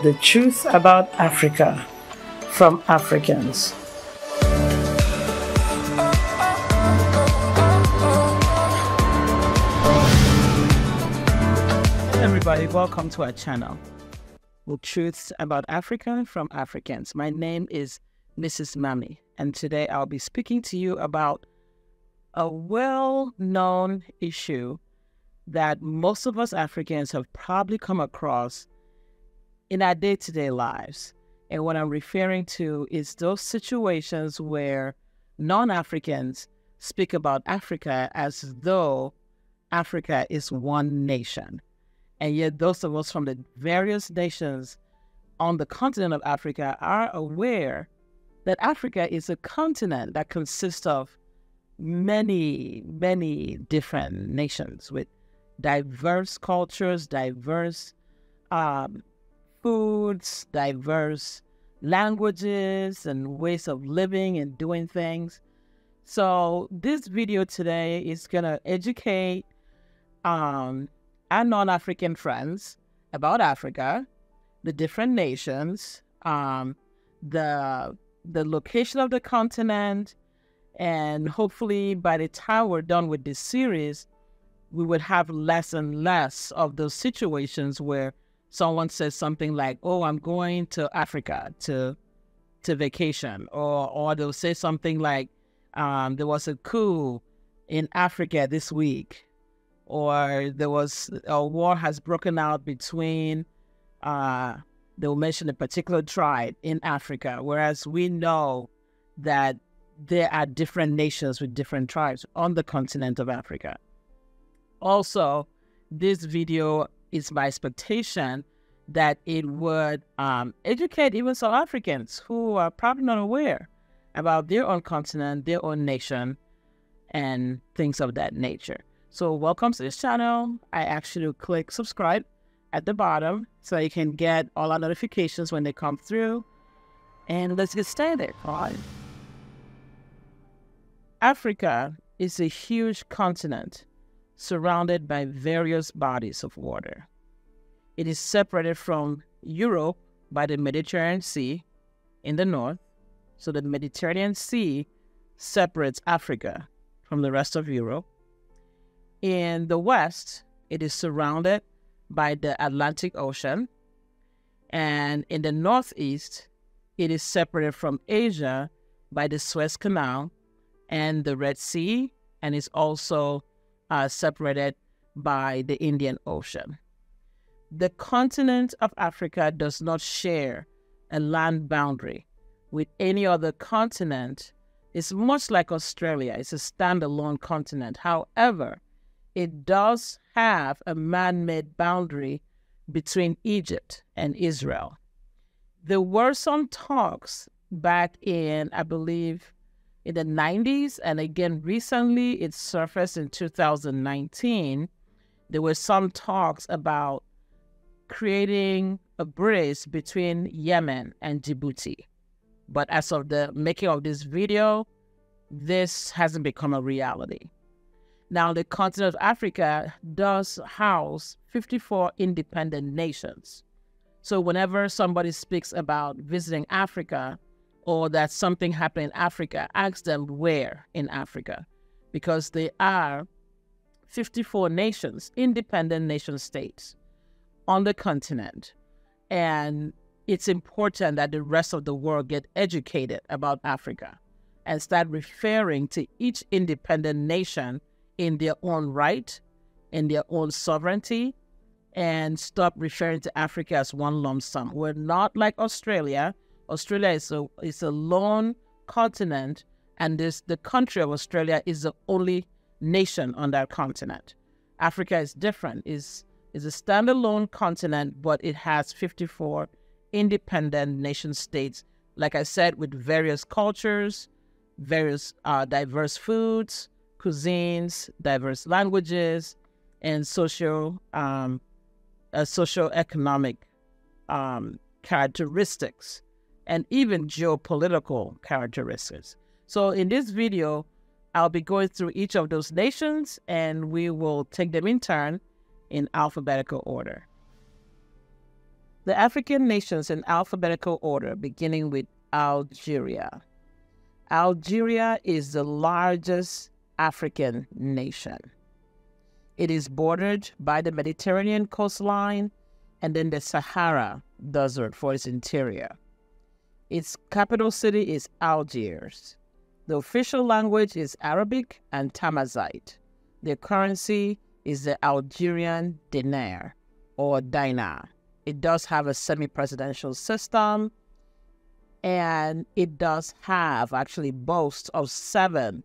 The truth about Africa from Africans. Everybody, welcome to our channel. The truths about Africa from Africans. My name is Mrs. Mami, and today I'll be speaking to you about a well-known issue that most of us Africans have probably come across in our day-to-day lives. And what I'm referring to is those situations where non-Africans speak about Africa as though Africa is one nation. And yet those of us from the various nations on the continent of Africa are aware that Africa is a continent that consists of many, many different nations with diverse cultures, diverse foods, diverse languages and ways of living and doing things. So this video today is going to educate our non-African friends about Africa, the different nations, the location of the continent, and hopefully by the time we're done with this series, we would have less and less of those situations where someone says something like, oh, I'm going to Africa to vacation, or they'll say something like, there was a coup in Africa this week, or there was a war has broken out between, they'll mention a particular tribe in Africa, whereas we know that there are different nations with different tribes on the continent of Africa. Also, this video is my expectation that it would educate even South Africans who are probably not aware about their own continent, their own nation, and things of that nature. So welcome to this channel. I ask you to click subscribe at the bottom so you can get all our notifications when they come through. And let's get started. All right. Africa is a huge continent surrounded by various bodies of water. It is separated from Europe by the Mediterranean Sea in the north. So the Mediterranean Sea separates Africa from the rest of Europe. In the west, it is surrounded by the Atlantic Ocean. And in the northeast, it is separated from Asia by the Suez Canal and the Red Sea, and is also separated by the Indian Ocean. The continent of Africa does not share a land boundary with any other continent. It's much like Australia. It's a standalone continent. However, it does have a man-made boundary between Egypt and Israel. There were some talks back in, I believe, in the 90s, and again recently it surfaced in 2019. There were some talks about creating a bridge between Yemen and Djibouti. But as of the making of this video, this hasn't become a reality. Now, the continent of Africa does house 54 independent nations. So whenever somebody speaks about visiting Africa or that something happened in Africa, ask them where in Africa, because there are 54 nations, independent nation states on the continent. And it's important that the rest of the world get educated about Africa and start referring to each independent nation in their own right, in their own sovereignty, and stop referring to Africa as one lump sum. We're not like Australia. Australia is a lone continent, and the country of Australia is the only nation on that continent. Africa is different. It's a standalone continent, but it has 54 independent nation states, like I said, with various cultures, various diverse foods, cuisines, diverse languages, and socioeconomic characteristics, and even geopolitical characteristics. So in this video, I'll be going through each of those nations, and we will take them in turn in alphabetical order. The African nations in alphabetical order, beginning with Algeria. Algeria is the largest African nation. It is bordered by the Mediterranean coastline and then the Sahara Desert for its interior. Its capital city is Algiers. The official language is Arabic and Tamazight. Their currency is the Algerian dinar or dinar. It does have a semi-presidential system, and it does have, actually boasts of 7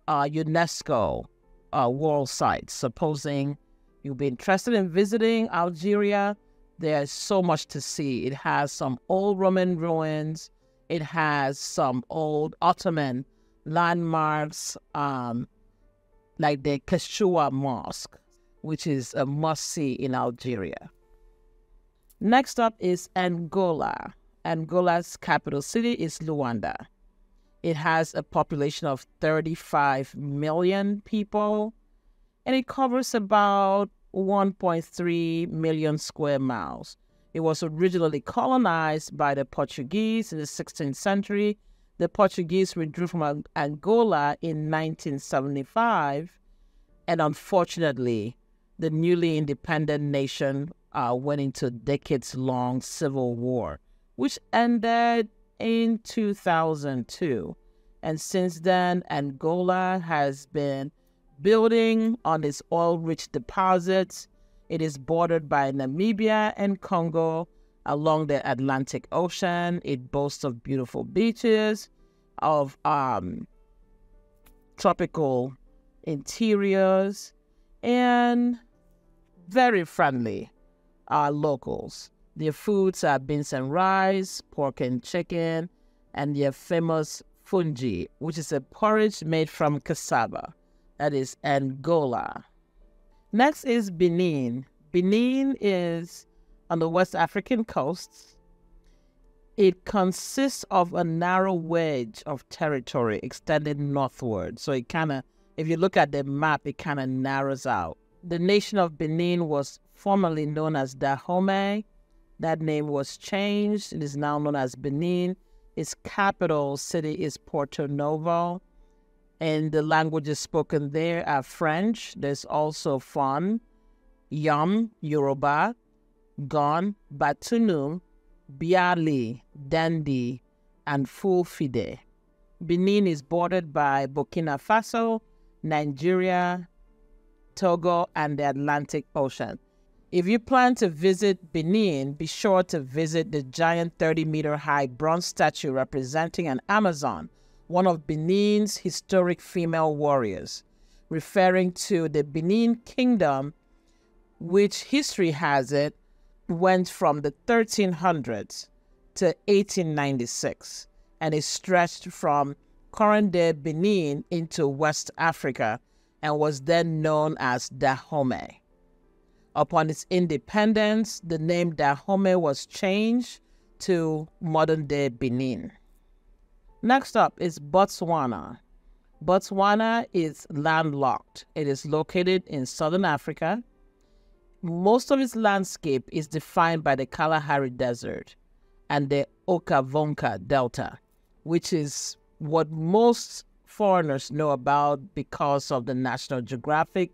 UNESCO world sites. Supposing you'll be interested in visiting Algeria, there's so much to see. It has some old Roman ruins. It has some old Ottoman landmarks, like the Keshua Mosque, which is a must-see in Algeria. Next up is Angola. Angola's capital city is Luanda. It has a population of 35 million people, and it covers about 1.3 million square miles. It was originally colonized by the Portuguese in the 16th century. The Portuguese withdrew from Angola in 1975, and unfortunately, the newly independent nation went into a decades-long civil war, which ended in 2002. And since then, Angola has been building on its oil-rich deposits. It is bordered by Namibia and Congo along the Atlantic Ocean. It boasts of beautiful beaches, of tropical interiors, and very friendly locals. Their foods are beans and rice, pork and chicken, and their famous fungi, which is a porridge made from cassava. That is Angola. Next is Benin. Benin is on the West African coast. It consists of a narrow wedge of territory extending northward. So it kind of, if you look at the map, it kind of narrows out. The nation of Benin was formerly known as Dahomey. That name was changed. It is now known as Benin. Its capital city is Porto Novo, and the languages spoken there are French. There's also Fon, Yam, Yoruba, Gon, Batunu, Biali, Dandi, and Fulfide. Benin is bordered by Burkina Faso, Nigeria, Togo, and the Atlantic Ocean. If you plan to visit Benin, be sure to visit the giant 30-meter-high bronze statue representing an Amazon, one of Benin's historic female warriors, referring to the Benin Kingdom, which history has it went from the 1300s to 1896, and it stretched from current-day Benin into West Africa and was then known as Dahomey. Upon its independence, the name Dahomey was changed to modern-day Benin. Next up is Botswana. Botswana is landlocked. It is located in southern Africa. Most of its landscape is defined by the Kalahari Desert and the Okavango Delta, which is what most foreigners know about because of the National Geographic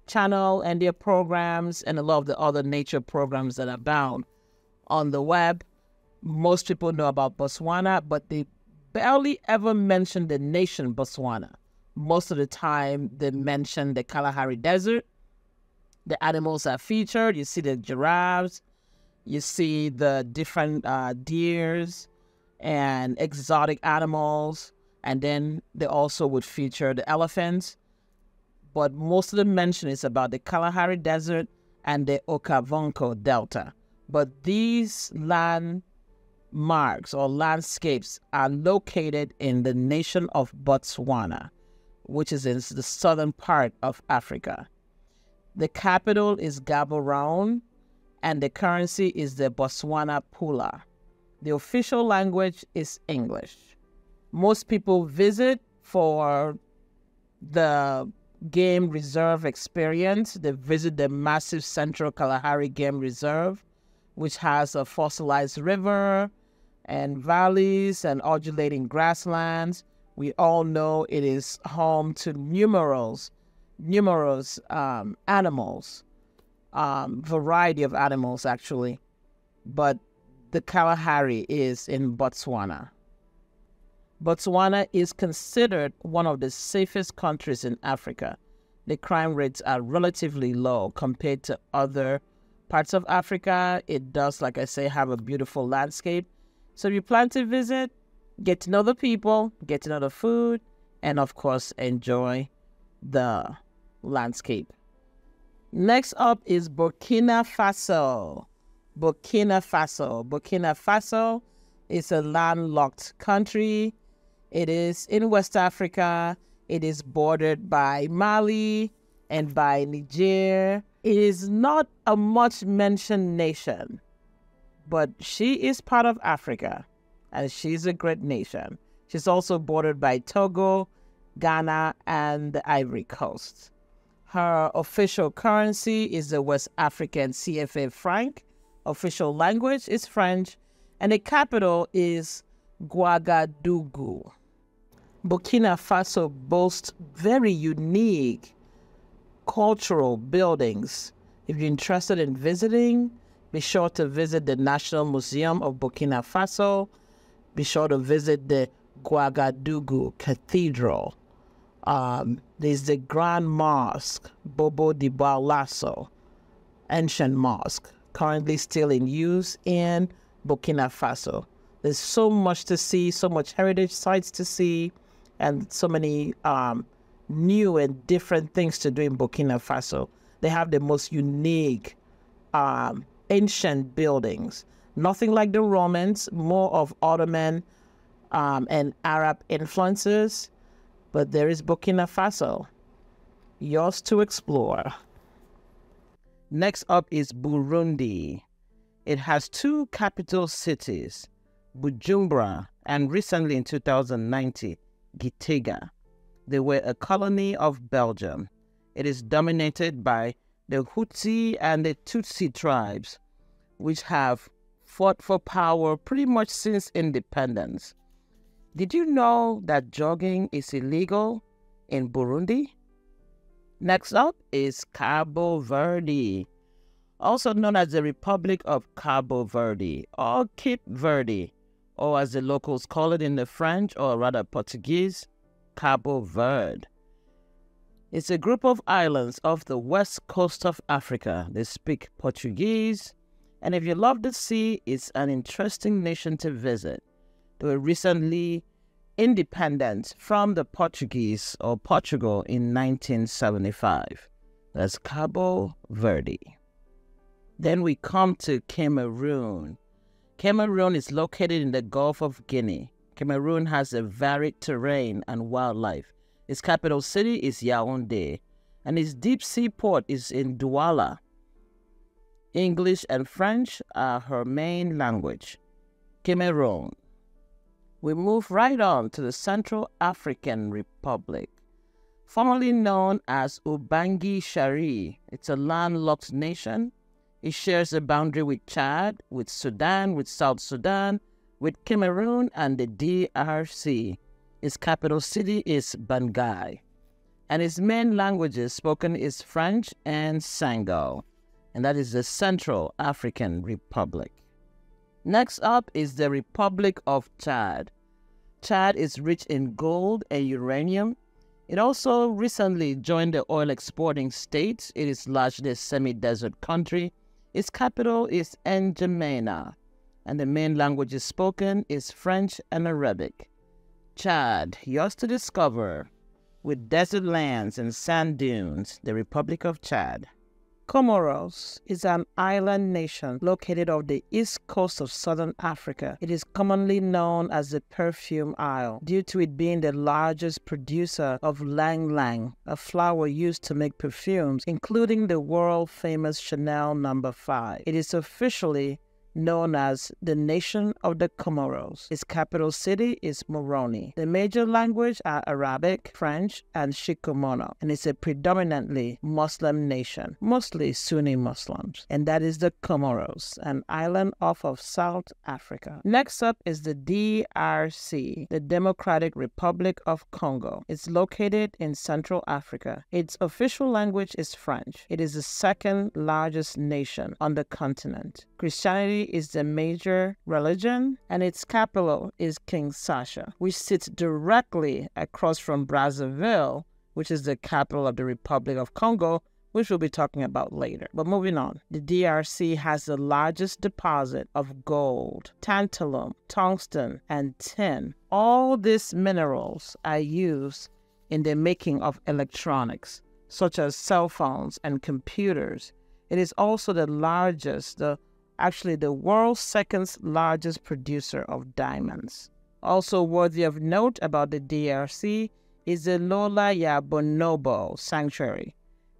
Channel and their programs and a lot of the other nature programs that abound on the web. Most people know about Botswana, but they barely ever mention the nation Botswana. Most of the time, they mention the Kalahari Desert. The animals are featured. You see the giraffes. You see the different deers and exotic animals. And then they also would feature the elephants. But most of the mention is about the Kalahari Desert and the Okavango Delta. But these landmarks or landscapes are located in the nation of Botswana, which is in the southern part of Africa. The capital is Gaborone, and the currency is the Botswana Pula. The official language is English. Most people visit for the game reserve experience. They visit the massive Central Kalahari Game Reserve, which has a fossilized river and valleys and undulating grasslands. We all know it is home to numerous animals, variety of animals actually. But the Kalahari is in Botswana. Botswana is considered one of the safest countries in Africa. The crime rates are relatively low compared to other parts of Africa. It does, like I say, have a beautiful landscape. So if you plan to visit, get to know the people, get to know the food, and of course, enjoy the landscape. Next up is Burkina Faso. Burkina Faso is a landlocked country. It is in West Africa. It is bordered by Mali and by Niger. It is not a much mentioned nation, but she is part of Africa, and she's a great nation. She's also bordered by Togo, Ghana, and the Ivory Coast. Her official currency is the West African CFA franc. Official language is French, and the capital is Ouagadougou. Burkina Faso boasts very unique cultural buildings. If you're interested in visiting, be sure to visit the National Museum of Burkina Faso. Be sure to visit the Ouagadougou Cathedral. There's the Grand Mosque, Bobo di Baulasso, ancient mosque, currently still in use in Burkina Faso. There's so much to see, so much heritage sites to see, and so many new and different things to do in Burkina Faso. They have the most unique ancient buildings. Nothing like the Romans, more of Ottoman and Arab influences. But there is Burkina Faso, yours to explore. Next up is Burundi. It has two capital cities, Bujumbura, and recently in 2019, Gitega. They were a colony of Belgium. It is dominated by the Hutu and the Tutsi tribes, which have fought for power pretty much since independence. Did you know that jogging is illegal in Burundi? Next up is Cabo Verde, also known as the Republic of Cabo Verde or Cape Verde, or as the locals call it in the French or rather Portuguese, Cabo Verde. It's a group of islands off the west coast of Africa. They speak Portuguese, and if you love the sea, it's an interesting nation to visit. They were recently independent from the Portuguese or Portugal in 1975. That's Cabo Verde. Then we come to Cameroon. Cameroon is located in the Gulf of Guinea. Cameroon has a varied terrain and wildlife. Its capital city is Yaoundé, and its deep sea port is in Douala. English and French are her main language. Cameroon. We move right on to the Central African Republic, formerly known as Ubangi Shari. It's a landlocked nation. It shares a boundary with Chad, with Sudan, with South Sudan, with Cameroon, and the DRC. Its capital city is Bangui, and its main languages spoken is French and Sango, and that is the Central African Republic. Next up is the Republic of Chad. Chad is rich in gold and uranium. It also recently joined the oil exporting states. It is largely a semi-desert country. Its capital is N'Djamena, and the main languages spoken is French and Arabic. Chad, yours to discover, with desert lands and sand dunes, the Republic of Chad. Comoros is an island nation located off the east coast of southern Africa. It is commonly known as the Perfume Isle due to it being the largest producer of lang lang, a flower used to make perfumes, including the world-famous Chanel No. 5. It is officially known as the Nation of the Comoros. Its capital city is Moroni. The major language are Arabic, French, and Shikumono, and it's a predominantly Muslim nation, mostly Sunni Muslims, and that is the Comoros, an island off of South Africa. Next up is the DRC, the Democratic Republic of Congo. It's located in Central Africa. Its official language is French. It is the second largest nation on the continent. Christianity is the major religion, and its capital is Kinshasa, which sits directly across from Brazzaville, which is the capital of the Republic of Congo, which we'll be talking about later. But moving on, the DRC has the largest deposit of gold, tantalum, tungsten, and tin. All these minerals are used in the making of electronics, such as cell phones and computers. It is also the world's second largest producer of diamonds. Also worthy of note about the DRC is the Lola ya Bonobo Sanctuary.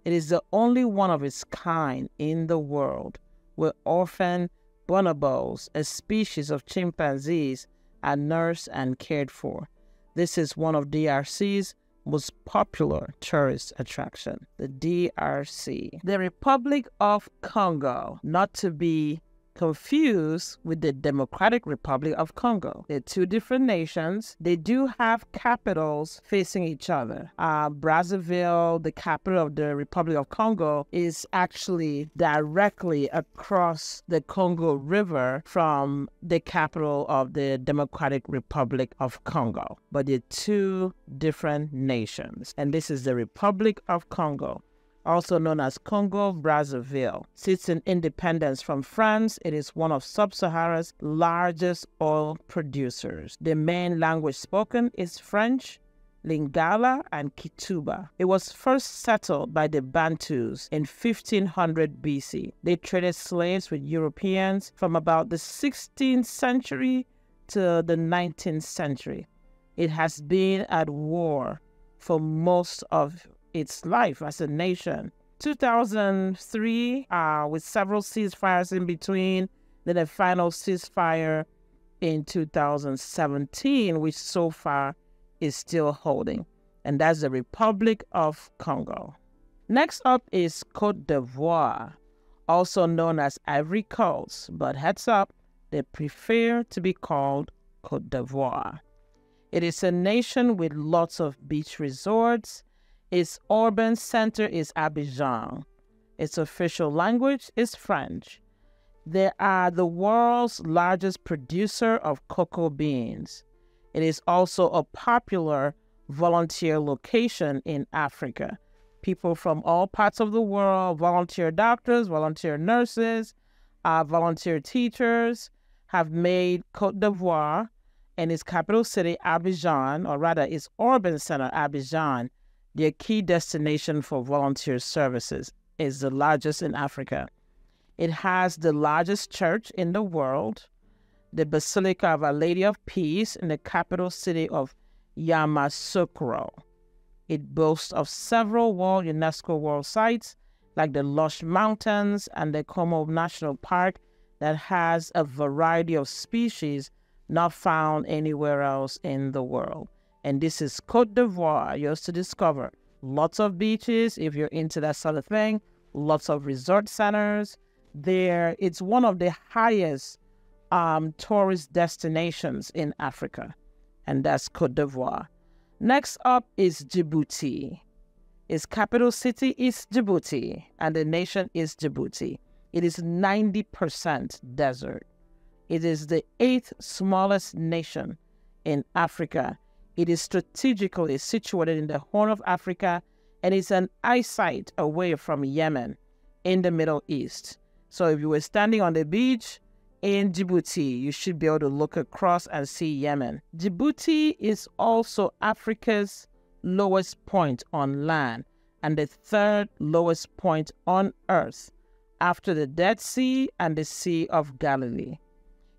It is the only one of its kind in the world where orphan bonobos, a species of chimpanzees, are nursed and cared for. This is one of DRC's most popular tourist attraction, the DRC. The Republic of Congo, not to be confused with the Democratic Republic of Congo. They're two different nations. They do have capitals facing each other. Brazzaville, the capital of the Republic of Congo, is actually directly across the Congo River from the capital of the Democratic Republic of Congo. But they're two different nations. And this is the Republic of Congo, also known as Congo-Brazzaville. Since its independence from France, it is one of Sub-Sahara's largest oil producers. The main language spoken is French, Lingala, and Kituba. It was first settled by the Bantus in 1500 BC. They traded slaves with Europeans from about the 16th century to the 19th century. It has been at war for most of its life as a nation. 2003, with several ceasefires in between, then a final ceasefire in 2017, which so far is still holding. And that's the Republic of Congo. Next up is Côte d'Ivoire, also known as Ivory Coast, but heads up, they prefer to be called Côte d'Ivoire. It is a nation with lots of beach resorts. Its urban center is Abidjan. Its official language is French. They are the world's largest producer of cocoa beans. It is also a popular volunteer location in Africa. People from all parts of the world, volunteer doctors, volunteer nurses, volunteer teachers, have made Côte d'Ivoire and its capital city, Abidjan, or rather its urban center, Abidjan, their key destination for volunteer services. Is the largest in Africa. It has the largest church in the world, the Basilica of Our Lady of Peace in the capital city of Yamoussoukro. It boasts of several UNESCO World Sites, like the lush mountains and the Como National Park that has a variety of species not found anywhere else in the world. And this is Côte d'Ivoire, yours to discover. Lots of beaches, if you're into that sort of thing. Lots of resort centers. It's one of the highest tourist destinations in Africa. And that's Côte d'Ivoire. Next up is Djibouti. Its capital city is Djibouti, and the nation is Djibouti. It is 90% desert. It is the 8th smallest nation in Africa. It is strategically situated in the Horn of Africa, and it's an eyesight away from Yemen in the Middle East. So if you were standing on the beach in Djibouti, you should be able to look across and see Yemen. Djibouti is also Africa's lowest point on land and the 3rd lowest point on earth after the Dead Sea and the Sea of Galilee.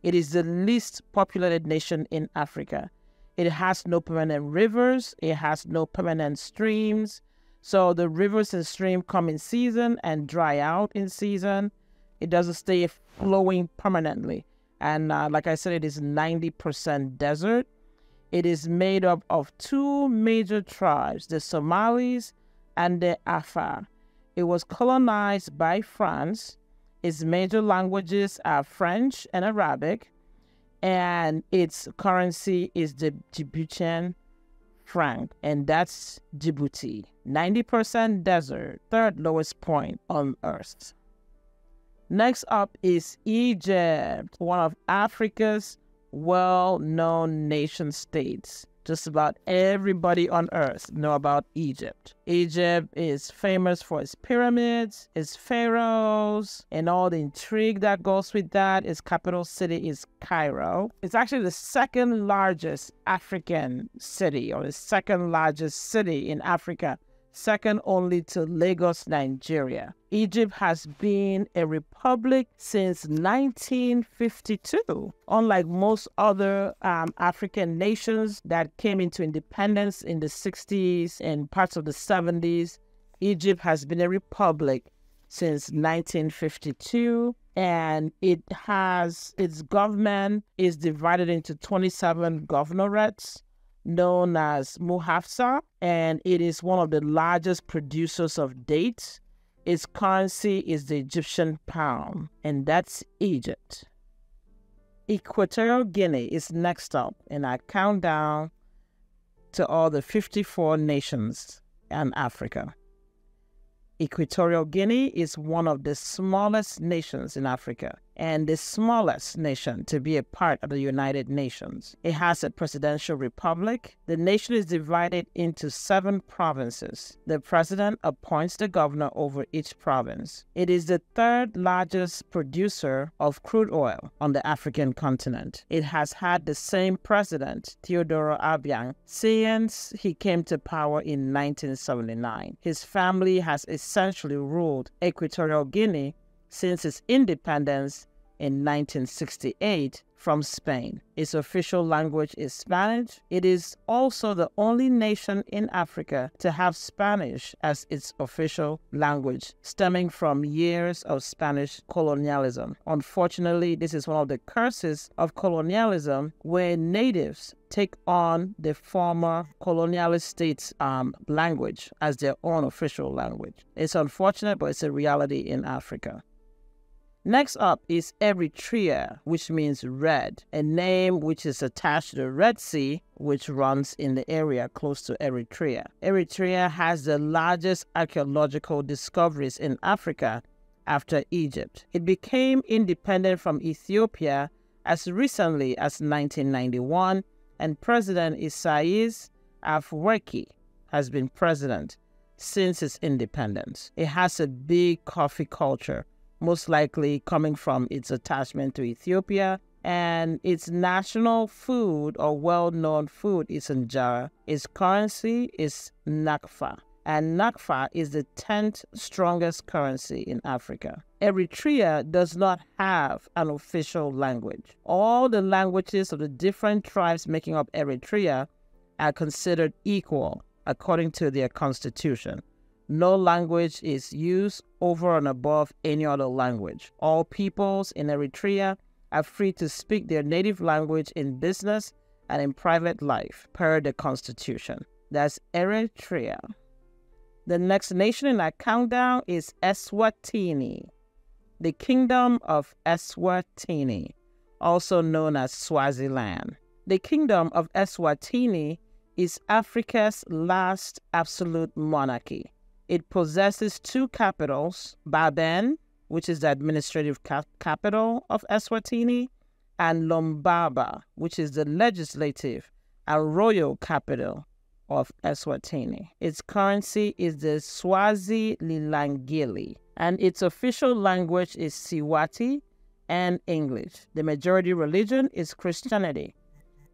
It is the least populated nation in Africa. It has no permanent rivers. It has no permanent streams. So the rivers and streams come in season and dry out in season. It doesn't stay flowing permanently. And like I said, it is 90% desert. It is made up of two major tribes, the Somalis and the Afar. It was colonized by France. Its major languages are French and Arabic, and its currency is the Djiboutian franc, and that's Djibouti. 90% desert, third lowest point on Earth. Next up is Egypt, one of Africa's well-known nation states. Just about everybody on Earth know about Egypt. Egypt is famous for its pyramids, its pharaohs, and all the intrigue that goes with that. Its capital city is Cairo. It's actually the second largest African city, or the second largest city in Africa, second only to Lagos, Nigeria. Egypt has been a republic since 1952. Unlike most other African nations that came into independence in the 60s and parts of the 70s, Egypt has been a republic since 1952. And its government is divided into 27 governorates, known as Muhafsa, and it is one of the largest producers of dates. Its currency is the Egyptian pound, and that's Egypt. Equatorial Guinea is next up in our countdown to all the 54 nations in Africa. Equatorial Guinea is one of the smallest nations in Africa and the smallest nation to be a part of the United Nations. It has a presidential republic. The nation is divided into 7 provinces. The president appoints the governor over each province. It is the third largest producer of crude oil on the African continent. It has had the same president, Teodoro Obiang, since he came to power in 1979. His family has essentially ruled Equatorial Guinea since its independence in 1968 from Spain. Its official language is Spanish. It is also the only nation in Africa to have Spanish as its official language, stemming from years of Spanish colonialism. Unfortunately, this is one of the curses of colonialism, where natives take on the former colonialist state's language as their own official language. It's unfortunate, but it's a reality in Africa. Next up is Eritrea, which means red, a name which is attached to the Red Sea, which runs in the area close to Eritrea. Eritrea has the largest archaeological discoveries in Africa after Egypt. It became independent from Ethiopia as recently as 1991, and President Isaias Afwerki has been president since its independence. It has a big coffee culture, most likely coming from its attachment to Ethiopia, and its national food or well-known food is injera. Its currency is nakfa, and nakfa is the 10th strongest currency in Africa. Eritrea does not have an official language. All the languages of the different tribes making up Eritrea are considered equal according to their constitution. No language is used over and above any other language. All peoples in Eritrea are free to speak their native language in business and in private life, per the constitution. That's Eritrea. The next nation in our countdown is Eswatini, the Kingdom of Eswatini, also known as Swaziland. The Kingdom of Eswatini is Africa's last absolute monarchy. It possesses 2 capitals, Baben, which is the administrative capital of Eswatini, and Lombaba, which is the legislative and royal capital of Eswatini. Its currency is the Swazi Lilangili, and its official language is Swati and English. The majority religion is Christianity.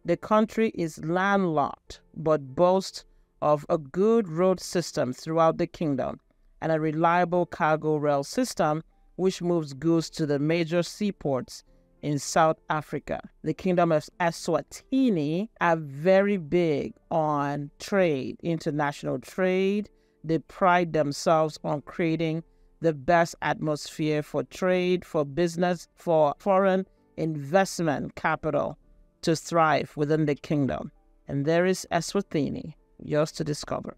The country is landlocked, but boasts of a good road system throughout the kingdom and a reliable cargo rail system which moves goods to the major seaports in South Africa. The Kingdom of Eswatini are very big on trade, international trade. They pride themselves on creating the best atmosphere for trade, for business, for foreign investment capital to thrive within the kingdom. And there is Eswatini, yours to discover.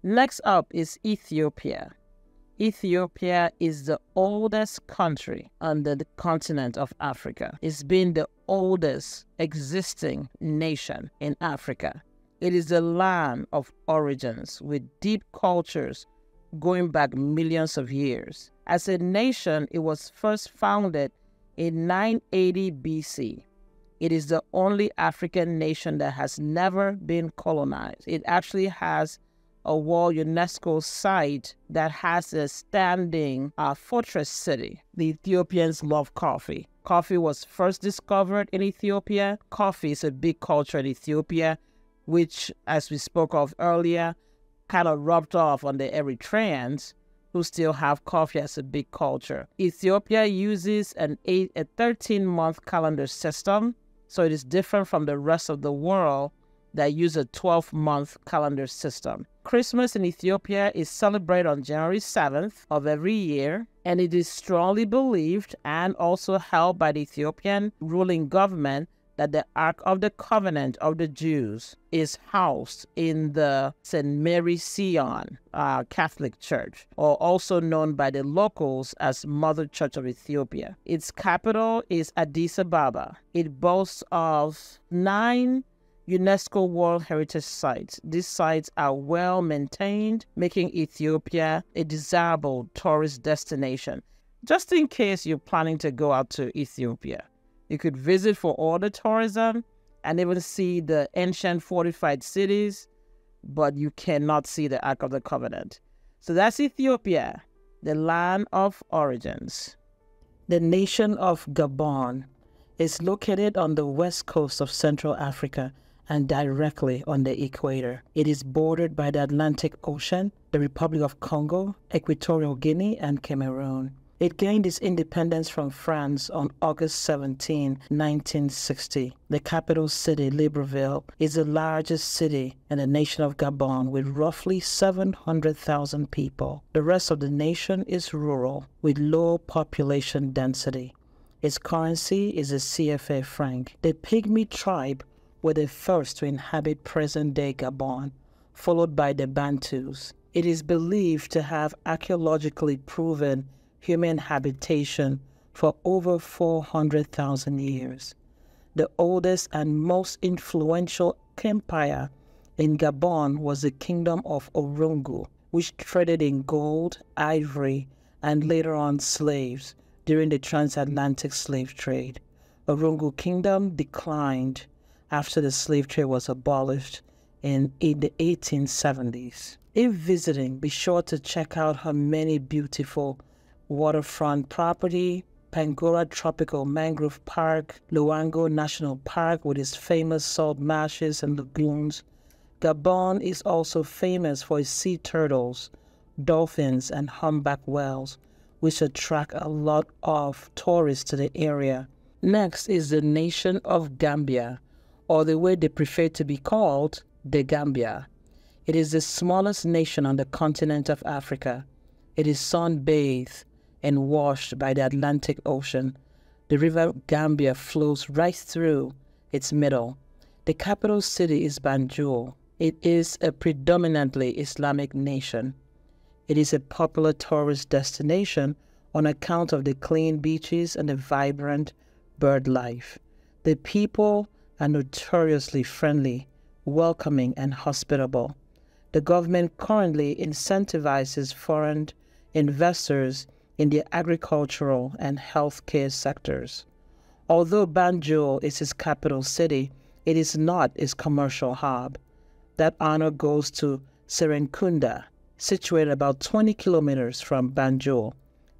Next up is Ethiopia. Ethiopia is the oldest country on the continent of Africa. It's been the oldest existing nation in Africa. It is the land of origins with deep cultures going back millions of years. As a nation, it was first founded in 980 BC. It is the only African nation that has never been colonized. It actually has a World UNESCO site that has a standing fortress city. The Ethiopians love coffee. Coffee was first discovered in Ethiopia. Coffee is a big culture in Ethiopia, which, as we spoke of earlier, kind of rubbed off on the Eritreans, who still have coffee as a big culture. Ethiopia uses a 13-month calendar system, so it is different from the rest of the world that use a 12-month calendar system. Christmas in Ethiopia is celebrated on January 7th of every year, and it is strongly believed and also held by the Ethiopian ruling government that the Ark of the Covenant of the Jews is housed in the St. Mary Sion Catholic Church, or also known by the locals as Mother Church of Ethiopia. Its capital is Addis Ababa. It boasts of 9 UNESCO World Heritage Sites. These sites are well maintained, making Ethiopia a desirable tourist destination. Just in case you're planning to go out to Ethiopia, you could visit for all the tourism and even see the ancient fortified cities, but you cannot see the Ark of the Covenant. So that's Ethiopia, the land of origins. The nation of Gabon is located on the west coast of Central Africa and directly on the equator. It is bordered by the Atlantic Ocean, the Republic of Congo, Equatorial Guinea, and Cameroon. It gained its independence from France on August 17, 1960. The capital city, Libreville, is the largest city in the nation of Gabon with roughly 700,000 people. The rest of the nation is rural with low population density. Its currency is a CFA franc. The Pygmy tribe were the first to inhabit present-day Gabon, followed by the Bantus. It is believed to have archaeologically proven human habitation for over 400,000 years. The oldest and most influential empire in Gabon was the Kingdom of Orungu, which traded in gold, ivory, and later on slaves during the transatlantic slave trade. Orungu Kingdom declined after the slave trade was abolished in the 1870s. If visiting, be sure to check out her many beautiful waterfront property, Pangora Tropical Mangrove Park, Luango National Park with its famous salt marshes and lagoons. Gabon is also famous for its sea turtles, dolphins, and humpback whales, which attract a lot of tourists to the area. Next is the nation of Gambia, or the way they prefer to be called, the Gambia. It is the smallest nation on the continent of Africa. It is sun-bathed and washed by the Atlantic Ocean. The river Gambia flows right through its middle. The capital city is Banjul. It is a predominantly Islamic nation. It is a popular tourist destination on account of the clean beaches and the vibrant bird life. The people are notoriously friendly, welcoming, and hospitable. The government currently incentivizes foreign investors in the agricultural and healthcare sectors. Although Banjul is its capital city, it is not its commercial hub. That honor goes to Serenkunda, situated about 20 kilometers from Banjul.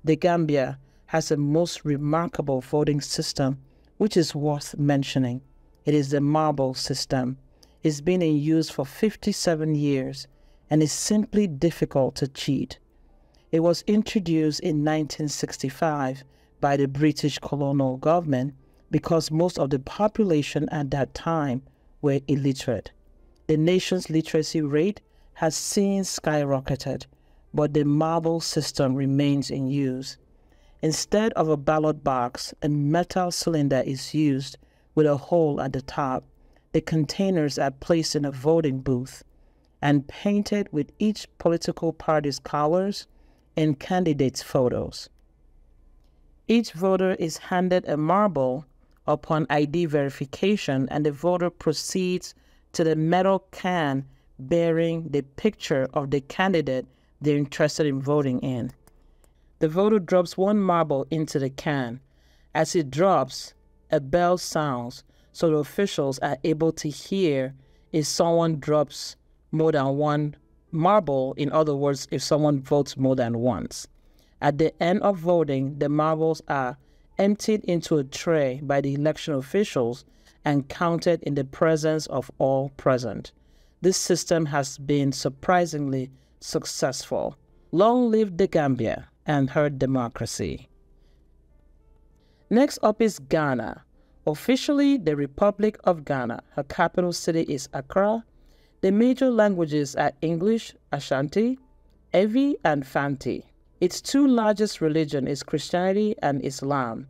The Gambia has a most remarkable voting system, which is worth mentioning. It is the marble system. It's been in use for 57 years and is simply difficult to cheat. It was introduced in 1965 by the British colonial government because most of the population at that time were illiterate. The nation's literacy rate has since skyrocketed, but the marble system remains in use. Instead of a ballot box, a metal cylinder is used with a hole at the top. The containers are placed in a voting booth and painted with each political party's colors and candidates' photos. Each voter is handed a marble upon ID verification, and the voter proceeds to the metal can bearing the picture of the candidate they're interested in voting in. The voter drops one marble into the can. As it drops, a bell sounds so the officials are able to hear if someone drops more than one marble, in other words, if someone votes more than once. At the end of voting, the marbles are emptied into a tray by the election officials and counted in the presence of all present. This system has been surprisingly successful. Long live the Gambia and her democracy. Next up is Ghana. Officially the Republic of Ghana. Her capital city is Accra. The major languages are English, Ashanti, Evi, and Fanti. Its two largest religions is Christianity and Islam.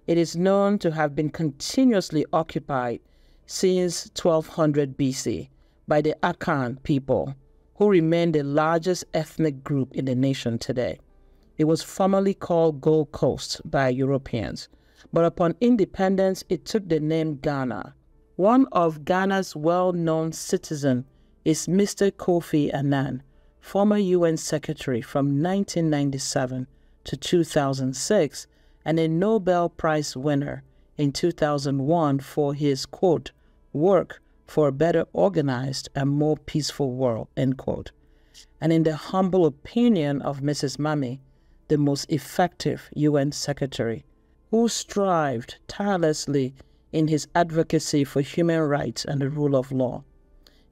It is known to have been continuously occupied since 1200 BC by the Akan people, who remain the largest ethnic group in the nation today. It was formerly called Gold Coast by Europeans, but upon independence it took the name Ghana. One of Ghana's well-known citizens is Mr. Kofi Annan, former UN Secretary from 1997 to 2006, and a Nobel Prize winner in 2001 for his, quote, work for a better organized and more peaceful world, end quote. And in the humble opinion of Mrs. Mami, the most effective UN Secretary, who strived tirelessly in his advocacy for human rights and the rule of law.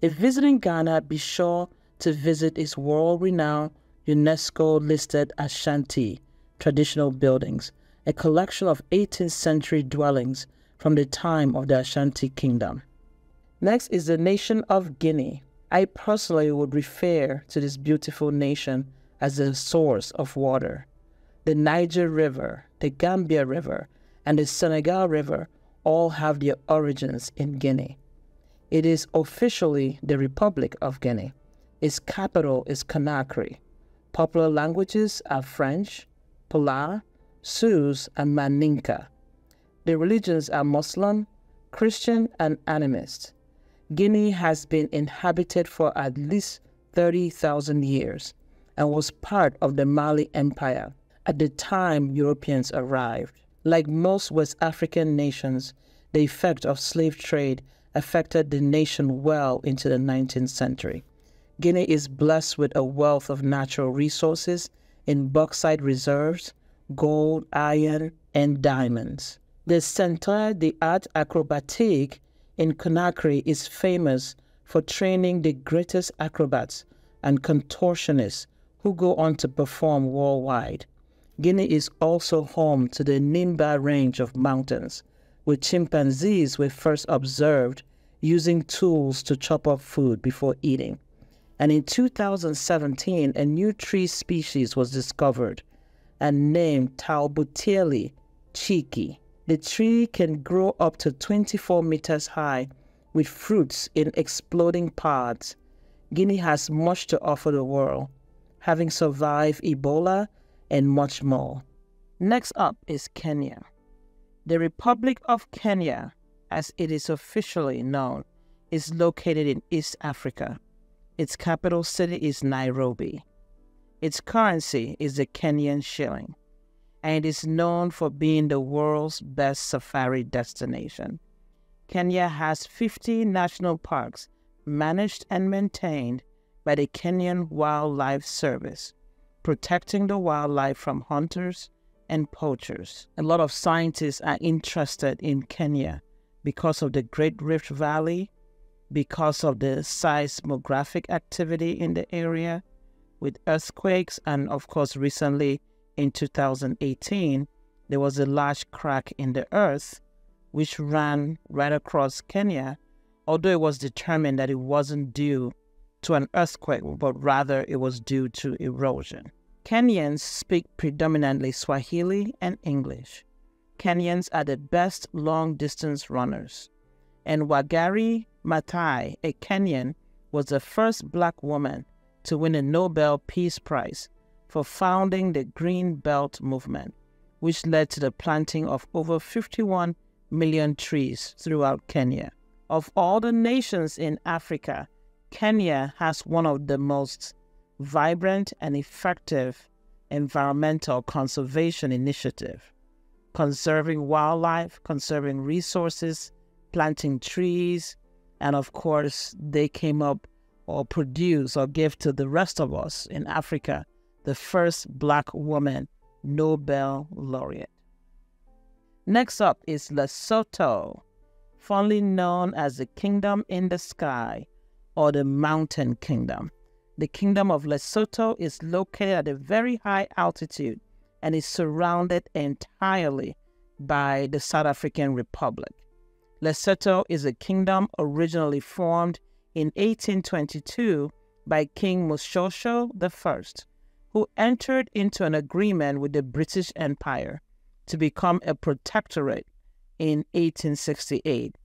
If visiting Ghana, be sure to visit its world-renowned UNESCO-listed Ashanti traditional buildings, a collection of 18th century dwellings from the time of the Ashanti Kingdom. Next is the nation of Guinea. I personally would refer to this beautiful nation as the source of water. The Niger River, the Gambia River, and the Senegal River all have their origins in Guinea. It is officially the Republic of Guinea. Its capital is Conakry. Popular languages are French, Pula, Sus, and Maninka. The religions are Muslim, Christian, and animist. Guinea has been inhabited for at least 30,000 years and was part of the Mali Empire at the time Europeans arrived. Like most West African nations, the effect of slave trade affected the nation well into the 19th century. Guinea is blessed with a wealth of natural resources in bauxite reserves, gold, iron, and diamonds. The Centre d'Art Acrobatique in Conakry is famous for training the greatest acrobats and contortionists who go on to perform worldwide. Guinea is also home to the Nimba range of mountains, where chimpanzees were first observed using tools to chop up food before eating. And in 2017, a new tree species was discovered and named Taubuteli Chiki. The tree can grow up to 24 meters high with fruits in exploding pods. Guinea has much to offer the world, having survived Ebola and much more. Next up is Kenya. The Republic of Kenya, as it is officially known, is located in East Africa. Its capital city is Nairobi. Its currency is the Kenyan shilling, and it is known for being the world's best safari destination. Kenya has 50 national parks managed and maintained by the Kenyan Wildlife Service, protecting the wildlife from hunters and poachers. A lot of scientists are interested in Kenya because of the Great Rift Valley, because of the seismographic activity in the area with earthquakes, and of course recently in 2018 there was a large crack in the earth which ran right across Kenya, although it was determined that it wasn't due to an earthquake, but rather it was due to erosion. Kenyans speak predominantly Swahili and English. Kenyans are the best long-distance runners. And Wangari Maathai, a Kenyan, was the first Black woman to win a Nobel Peace Prize for founding the Green Belt movement, which led to the planting of over 51 million trees throughout Kenya. Of all the nations in Africa, Kenya has one of the most vibrant and effective environmental conservation initiatives, conserving wildlife, conserving resources, planting trees, and of course, they came up or produced or gave to the rest of us in Africa the first Black woman Nobel laureate. Next up is Lesotho, fondly known as the Kingdom in the Sky or the Mountain Kingdom. The Kingdom of Lesotho is located at a very high altitude and is surrounded entirely by the South African Republic. Lesotho is a kingdom originally formed in 1822 by King Moshoeshoe I, who entered into an agreement with the British Empire to become a protectorate in 1868.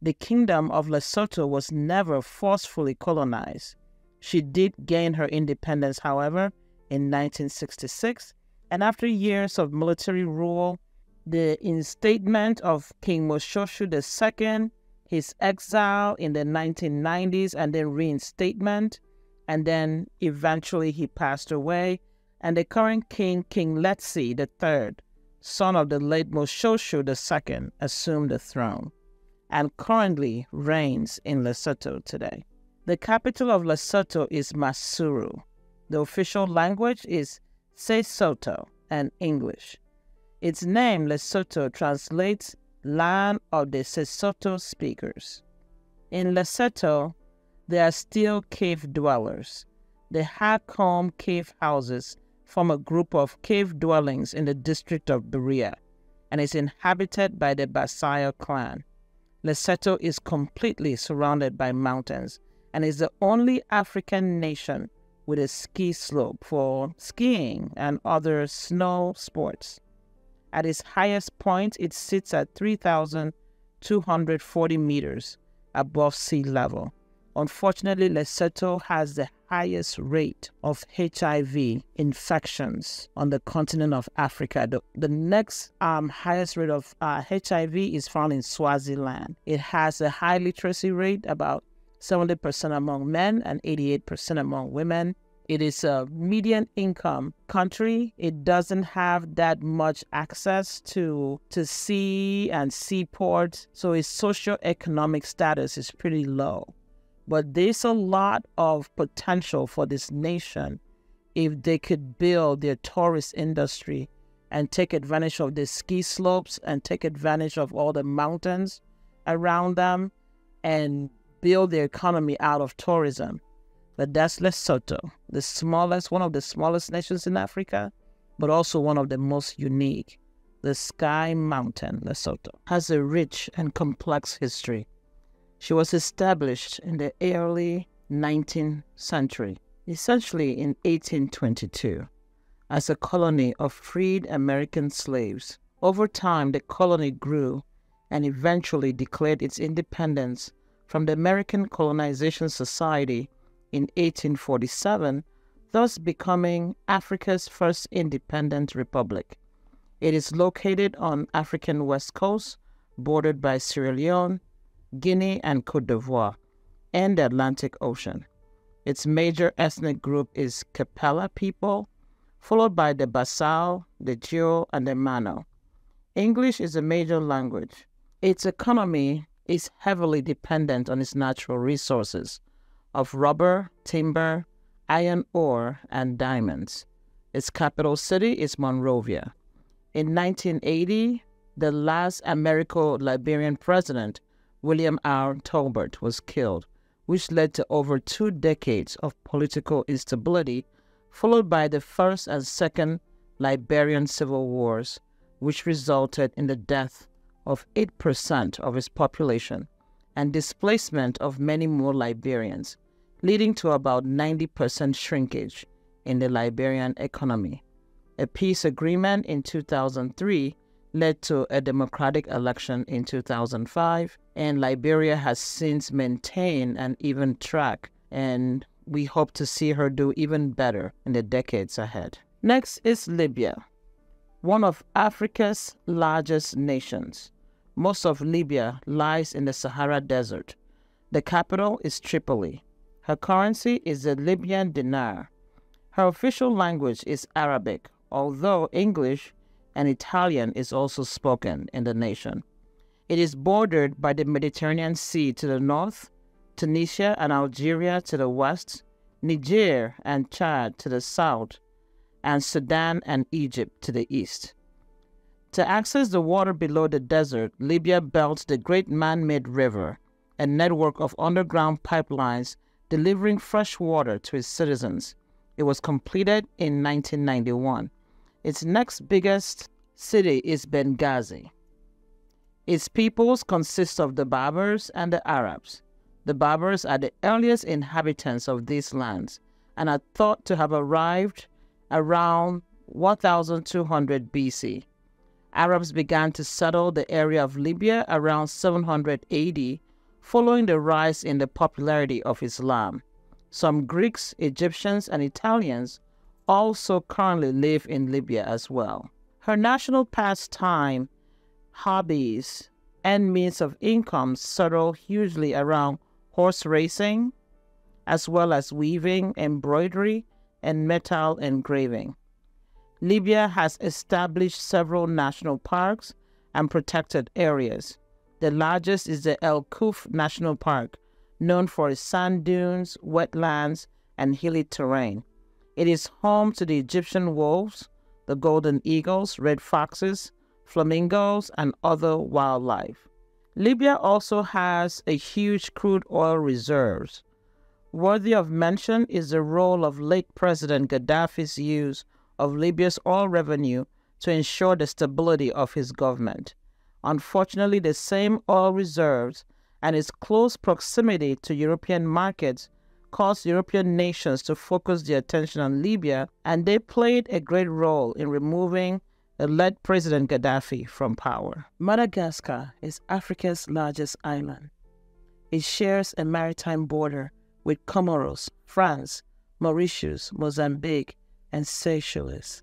The Kingdom of Lesotho was never forcefully colonized. She did gain her independence, however, in 1966, and after years of military rule, the instatement of King Moshoeshoe II, his exile in the 1990s, and then reinstatement, and then eventually he passed away, and the current king, King Letsie III, son of the late Moshoeshoe II, assumed the throne and currently reigns in Lesotho today. The capital of Lesotho is Masuru. The official language is Sesotho and English. Its name, Lesotho, translates land of the Sesotho speakers. In Lesotho, there are still cave dwellers. The Hakom cave houses form a group of cave dwellings in the district of Berea and is inhabited by the Basayo clan. Lesotho is completely surrounded by mountains and is the only African nation with a ski slope for skiing and other snow sports. At its highest point, it sits at 3,240 meters above sea level. Unfortunately, Lesotho has the highest rate of HIV infections on the continent of Africa. The next highest rate of HIV is found in Swaziland. It has a high literacy rate, about 70% among men and 88% among women. It is a median income country. It doesn't have that much access to sea and seaports, so its socioeconomic status is pretty low. But there's a lot of potential for this nation if they could build their tourist industry and take advantage of the ski slopes and take advantage of all the mountains around them and build their economy out of tourism. But that's Lesotho, one of the smallest nations in Africa, but also one of the most unique. The Sky Mountain, Lesotho, has a rich and complex history. She was established in the early 19th century, essentially in 1822, as a colony of freed American slaves. Over time, the colony grew and eventually declared its independence from the American Colonization Society in 1847, thus becoming Africa's first independent republic. It is located on African West Coast, bordered by Sierra Leone, Guinea, and Côte d'Ivoire, and the Atlantic Ocean. Its major ethnic group is Kapela people, followed by the Basau, the Jio, and the Mano. English is a major language. Its economy is heavily dependent on its natural resources of rubber, timber, iron ore, and diamonds. Its capital city is Monrovia. In 1980, the last Americo-Liberian president, William R. Tolbert, was killed, which led to over 2 decades of political instability, followed by the First and Second Liberian Civil Wars, which resulted in the death of 8% of its population and displacement of many more Liberians, leading to about 90% shrinkage in the Liberian economy. A peace agreement in 2003 led to a democratic election in 2005, and Liberia has since maintained an even track, and we hope to see her do even better in the decades ahead. Next is Libya, one of Africa's largest nations. Most of Libya lies in the Sahara Desert. The capital is Tripoli. Her currency is the Libyan dinar. Her official language is Arabic, although English and Italian is also spoken in the nation. It is bordered by the Mediterranean Sea to the north, Tunisia and Algeria to the west, Niger and Chad to the south, and Sudan and Egypt to the east. To access the water below the desert, Libya built the Great Man-Made River, a network of underground pipelines delivering fresh water to its citizens. It was completed in 1991. Its next biggest city is Benghazi. Its peoples consist of the Berbers and the Arabs. The Berbers are the earliest inhabitants of these lands and are thought to have arrived around 1200 BC. Arabs began to settle the area of Libya around 700 AD, following the rise in the popularity of Islam. Some Greeks, Egyptians, and Italians also currently live in Libya as well. Her national pastime, hobbies, and means of income settle hugely around horse racing, as well as weaving, embroidery, and metal engraving. Libya has established several national parks and protected areas. The largest is the El Kuf National Park, known for its sand dunes, wetlands, and hilly terrain. It is home to the Egyptian wolves, the golden eagles, red foxes, flamingos, and other wildlife. Libya also has a huge crude oil reserves. Worthy of mention is the role of late President Gaddafi's use of Libya's oil revenue to ensure the stability of his government. Unfortunately, the same oil reserves and its close proximity to European markets caused European nations to focus their attention on Libya, and they played a great role in removing the late President Gaddafi from power. Madagascar is Africa's largest island. It shares a maritime border with Comoros, France, Mauritius, Mozambique, and Seychelles.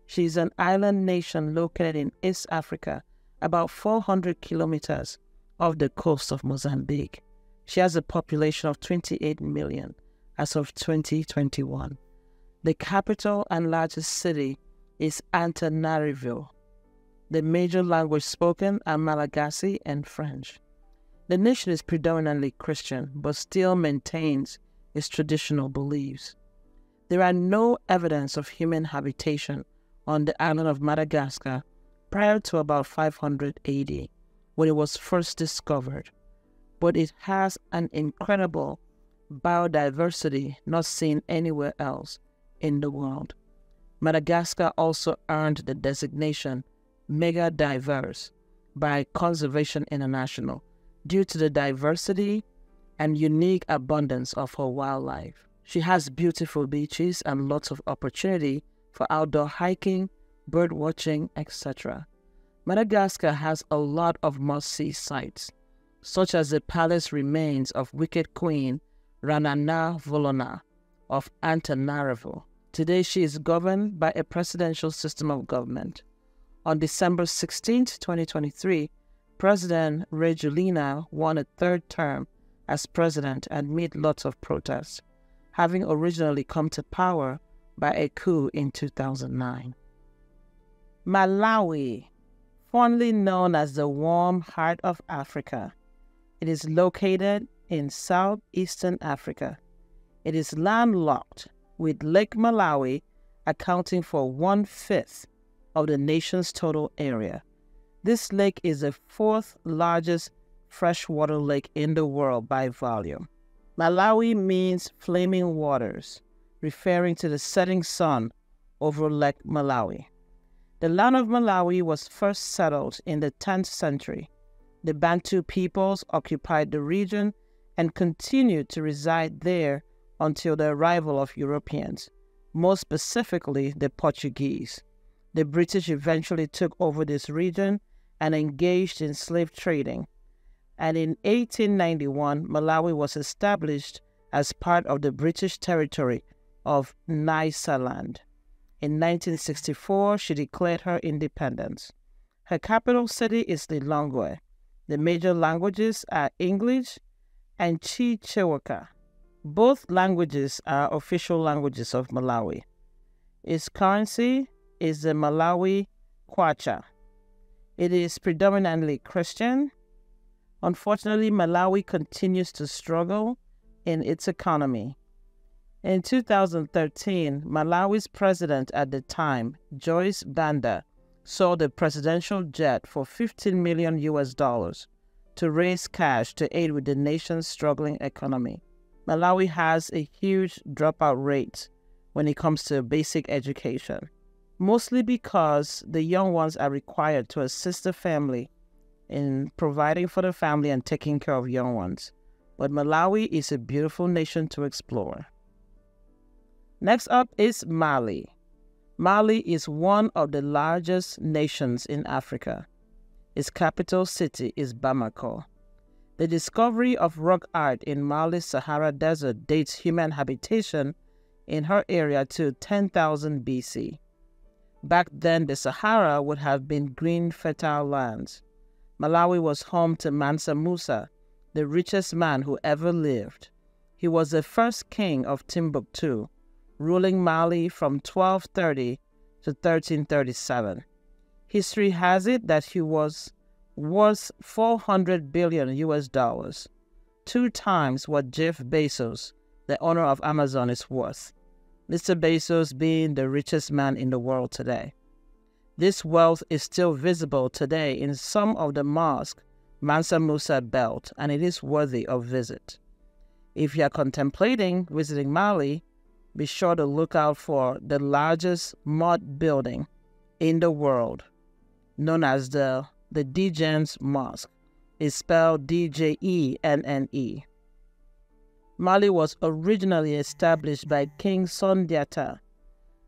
She is an island nation located in East Africa, about 400 kilometers off the coast of Mozambique. She has a population of 28 million as of 2021. The capital and largest city is Antananarivo. The major language spoken are Malagasy and French. The nation is predominantly Christian, but still maintains its traditional beliefs. There are no evidence of human habitation on the island of Madagascar prior to about 500 AD, when it was first discovered, but it has an incredible biodiversity not seen anywhere else in the world. Madagascar also earned the designation Mega Diverse by Conservation International due to the diversity and unique abundance of her wildlife. She has beautiful beaches and lots of opportunity for outdoor hiking, bird watching, etc. Madagascar has a lot of must-see sites, such as the palace remains of Wicked Queen Ranana of Antananarivo. Today she is governed by a presidential system of government. On December 16, 2023, President Rajoelina won a third term as president amid lots of protests, having originally come to power by a coup in 2009. Malawi, fondly known as the warm heart of Africa. It is located in southeastern Africa. It is landlocked, with Lake Malawi accounting for 1/5 of the nation's total area. This lake is the fourth largest freshwater lake in the world by volume. Malawi means flaming waters, referring to the setting sun over Lake Malawi. The land of Malawi was first settled in the 10th century. The Bantu peoples occupied the region and continued to reside there until the arrival of Europeans, most specifically the Portuguese. The British eventually took over this region and engaged in slave trading. And in 1891, Malawi was established as part of the British territory of Nyasaland. In 1964, she declared her independence. Her capital city is Lilongwe. The major languages are English and Chichewa. Both languages are official languages of Malawi. Its currency is the Malawi kwacha. It is predominantly Christian. Unfortunately, Malawi continues to struggle in its economy. In 2013, Malawi's president at the time, Joyce Banda, sold a presidential jet for $15 million to raise cash to aid with the nation's struggling economy. Malawi has a huge dropout rate when it comes to basic education, mostly because the young ones are required to assist the family in providing for the family and taking care of young ones. But Malawi is a beautiful nation to explore. Next up is Mali. Mali is one of the largest nations in Africa. Its capital city is Bamako. The discovery of rock art in Mali's Sahara Desert dates human habitation in her area to 10,000 BC. Back then, the Sahara would have been green, fertile lands. Malawi was home to Mansa Musa, the richest man who ever lived. He was the first king of Timbuktu, ruling Mali from 1230 to 1337. History has it that he was worth $400 billion, 2 times what Jeff Bezos, the owner of Amazon, is worth. Mr. Bezos being the richest man in the world today. This wealth is still visible today in some of the mosques Mansa Musa built, and it is worthy of visit. If you are contemplating visiting Mali, be sure to look out for the largest mud building in the world, known as the Djenné Mosque. It's spelled Djenne. Mali was originally established by King Sundiata,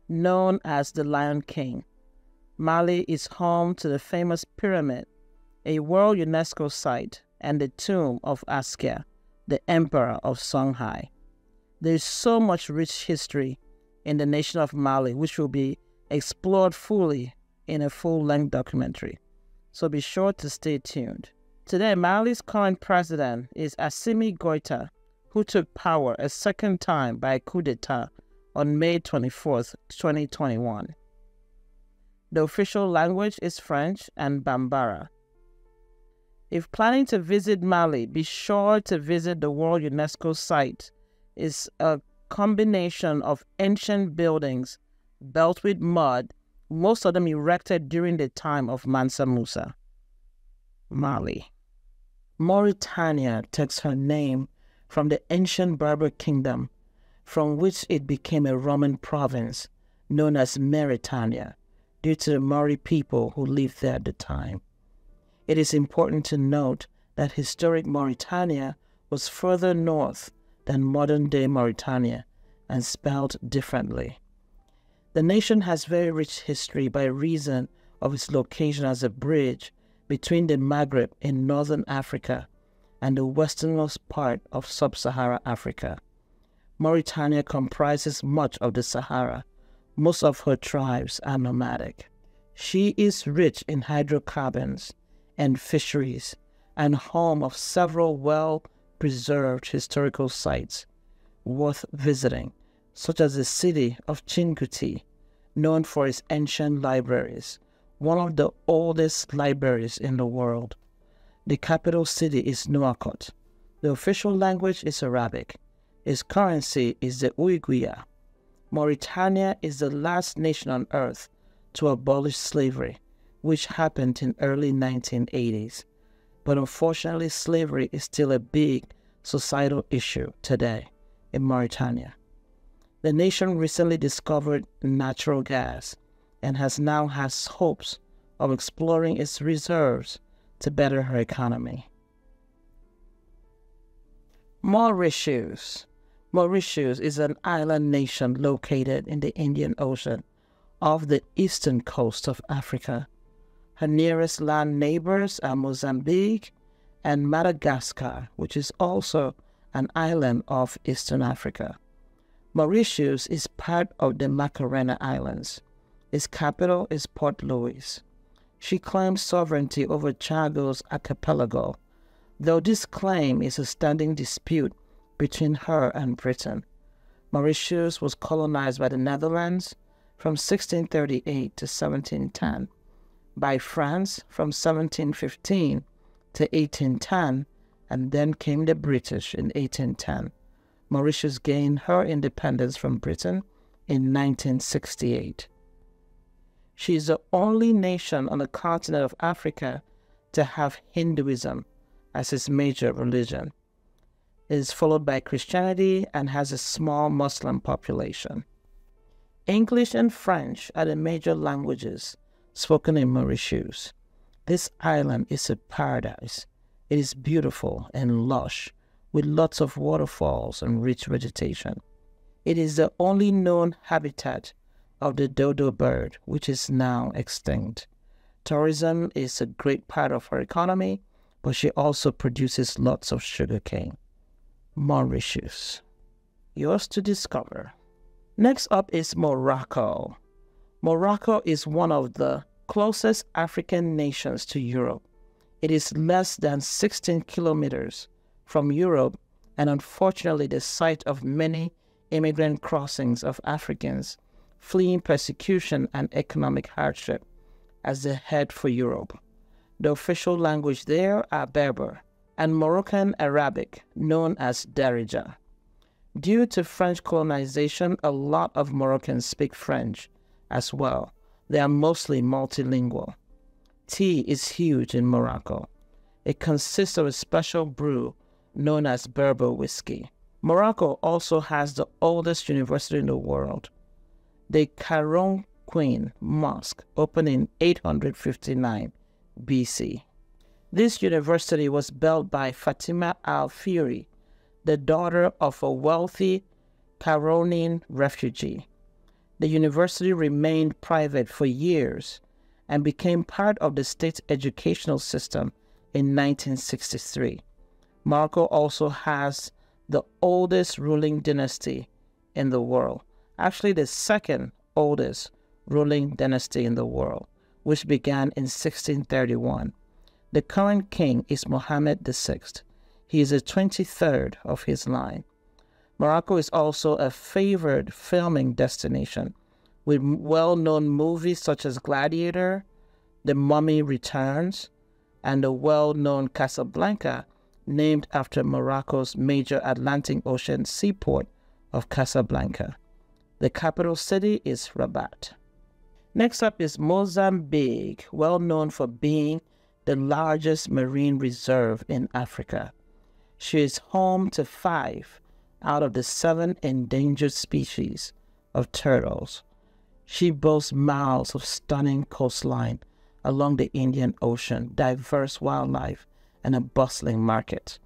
known as the Lion King. Mali is home to the famous pyramid, a World UNESCO site, and the tomb of Askia, the Emperor of Songhai. There is so much rich history in the nation of Mali, which will be explored fully in a full-length documentary. So be sure to stay tuned. Today, Mali's current president is Assimi Goïta, who took power a second time by coup d'etat on May 24th, 2021. The official language is French and Bambara. If planning to visit Mali, be sure to visit the World UNESCO site. It's a combination of ancient buildings built with mud, most of them erected during the time of Mansa Musa. Mali. Mauritania takes her name from the ancient Berber kingdom, from which it became a Roman province known as Mauritania, due to the Maori people who lived there at the time. It is important to note that historic Mauritania was further north than modern-day Mauritania and spelled differently. The nation has very rich history by reason of its location as a bridge between the Maghreb in northern Africa and the westernmost part of sub-Saharan Africa. Mauritania comprises much of the Sahara. Most of her tribes are nomadic. She is rich in hydrocarbons and fisheries and home of several well-preserved historical sites worth visiting, such as the city of Chinguitti, known for its ancient libraries, one of the oldest libraries in the world. The capital city is Nouakchott. The official language is Arabic. Its currency is the Uiguia. Mauritania is the last nation on earth to abolish slavery, which happened in early 1980s. But unfortunately, slavery is still a big societal issue today in Mauritania. The nation recently discovered natural gas and now has hopes of exploring its reserves to better her economy. Mauritius. Mauritius is an island nation located in the Indian Ocean off the eastern coast of Africa. Her nearest land neighbors are Mozambique and Madagascar, which is also an island of eastern Africa. Mauritius is part of the Macarena Islands. Its capital is Port Louis. She claims sovereignty over Chagos archipelago, though this claim is a standing dispute between her and Britain. Mauritius was colonized by the Netherlands from 1638 to 1710, by France from 1715 to 1810, and then came the British in 1810. Mauritius gained her independence from Britain in 1968. She is the only nation on the continent of Africa to have Hinduism as its major religion. It is followed by Christianity and has a small Muslim population. English and French are the major languages spoken in Mauritius. This island is a paradise. It is beautiful and lush, with lots of waterfalls and rich vegetation. It is the only known habitat of the dodo bird, which is now extinct. Tourism is a great part of her economy, but she also produces lots of sugarcane. Mauritius, yours to discover. Next up is Morocco. Morocco is one of the closest African nations to Europe. It is less than 16 kilometers from Europe and unfortunately the site of many immigrant crossings of Africans fleeing persecution and economic hardship as they head for Europe. The official language there are Berber and Moroccan Arabic, known as Darija. Due to French colonization, a lot of Moroccans speak French as well. They are mostly multilingual. Tea is huge in Morocco. It consists of a special brew known as Berber whiskey. Morocco also has the oldest university in the world. The Caron Queen Mosque opened in 859 BC. This university was built by Fatima al-Fihri, the daughter of a wealthy Caronian refugee. The university remained private for years and became part of the state educational system in 1963. Morocco also has the oldest ruling dynasty in the world, actually the second oldest ruling dynasty in the world, which began in 1631. The current king is Mohammed VI. He is the 23rd of his line. Morocco is also a favored filming destination with well-known movies such as Gladiator, The Mummy Returns, and the well-known Casablanca, named after Morocco's major Atlantic Ocean seaport of Casablanca. The capital city is Rabat. Next up is Mozambique, well known for being the largest marine reserve in Africa. She is home to 5 out of the 7 endangered species of turtles. She boasts miles of stunning coastline along the Indian Ocean, diverse wildlife, and a bustling market.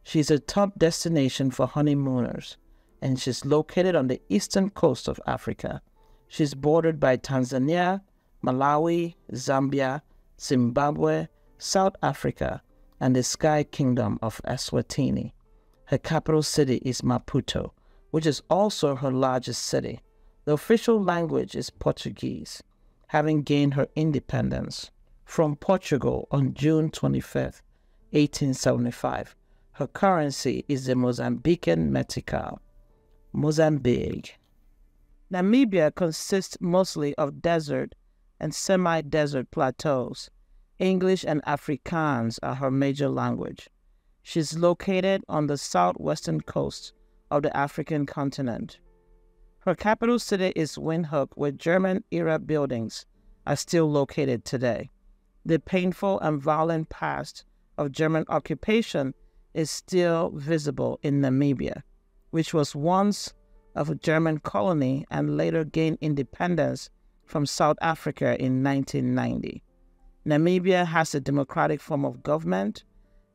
She's a top destination for honeymooners, and she's located on the eastern coast of Africa. She's bordered by Tanzania, Malawi, Zambia, Zimbabwe, South Africa, and the Sky Kingdom of Eswatini. Her capital city is Maputo, which is also her largest city. The official language is Portuguese, having gained her independence from Portugal on June 25, 1875. Her currency is the Mozambican metical. Mozambique. Namibia consists mostly of desert and semi-desert plateaus. English and Afrikaans are her major language. She's located on the southwestern coast of the African continent. Her capital city is Windhoek, where German-era buildings are still located today. The painful and violent past of German occupation is still visible in Namibia, which was once of a German colony and later gained independence from South Africa in 1990. Namibia has a democratic form of government,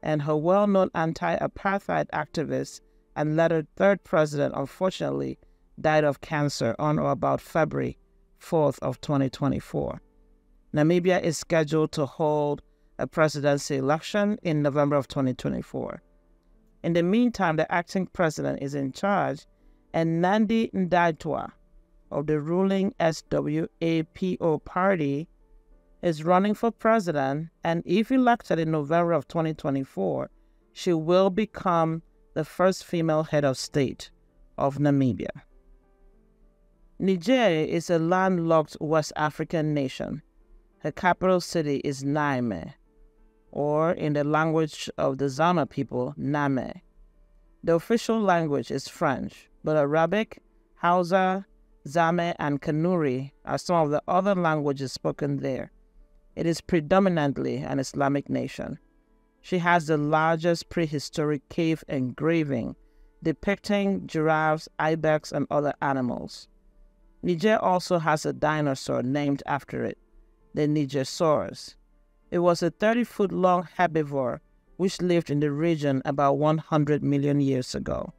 and her well-known anti-apartheid activists and later third president, unfortunately died of cancer on or about February 4th of 2024. Namibia is scheduled to hold a presidency election in November of 2024. In the meantime, the acting president is in charge, and Nandi Ndaitwah of the ruling SWAPO party is running for president, and if elected in November of 2024, she will become the first female head of state of Namibia. Niger is a landlocked West African nation. Her capital city is Niamey, or in the language of the Zama people, Name. The official language is French, but Arabic, Hausa, Zame, and Kanuri are some of the other languages spoken there. It is predominantly an Islamic nation. She has the largest prehistoric cave engraving depicting giraffes, ibex, and other animals. Niger also has a dinosaur named after it, the Nigersaurus. It was a 30-foot-long herbivore which lived in the region about 100 million years ago.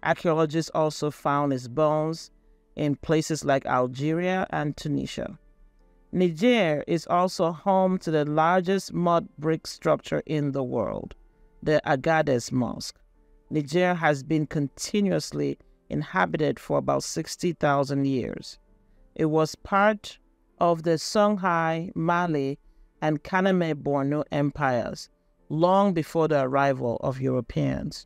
Archaeologists also found its bones in places like Algeria and Tunisia. Niger is also home to the largest mud brick structure in the world, the Agadez Mosque. Niger has been continuously inhabited for about 60,000 years. It was part of the Songhai, Mali, and Kaneme-Borno empires long before the arrival of Europeans.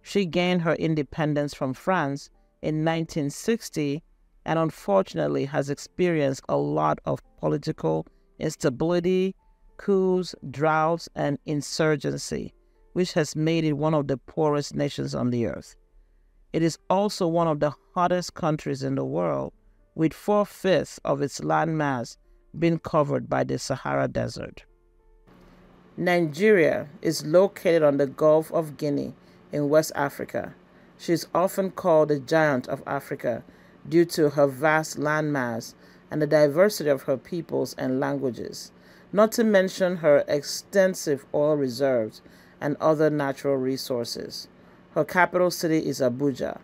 She gained her independence from France in 1960 and unfortunately has experienced a lot of political instability, coups, droughts, and insurgency, which has made it one of the poorest nations on the earth. It is also one of the hottest countries in the world, with 4/5 of its landmass being covered by the Sahara Desert. Nigeria is located on the Gulf of Guinea in West Africa. She is often called the Giant of Africa due to her vast landmass and the diversity of her peoples and languages, not to mention her extensive oil reserves and other natural resources. Her capital city is Abuja.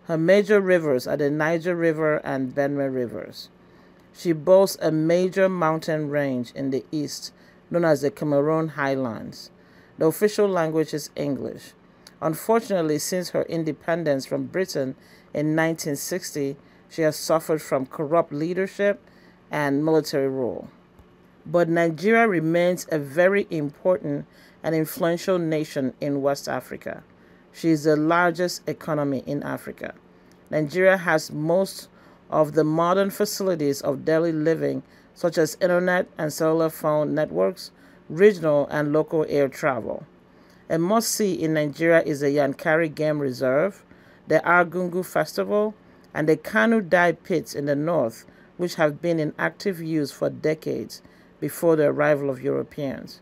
Her major rivers are the Niger River and Benue rivers. She boasts a major mountain range in the east known as the Cameroon Highlands. The official language is English. Unfortunately, since her independence from Britain in 1960, she has suffered from corrupt leadership and military rule. But Nigeria remains a very important and influential nation in West Africa. She is the largest economy in Africa. Nigeria has most of the modern facilities of daily living, such as internet and cellular phone networks, regional and local air travel. A must-see in Nigeria is the Yankari Game Reserve, the Argungu Festival, and the Kanu dye pits in the north, which have been in active use for decades before the arrival of Europeans.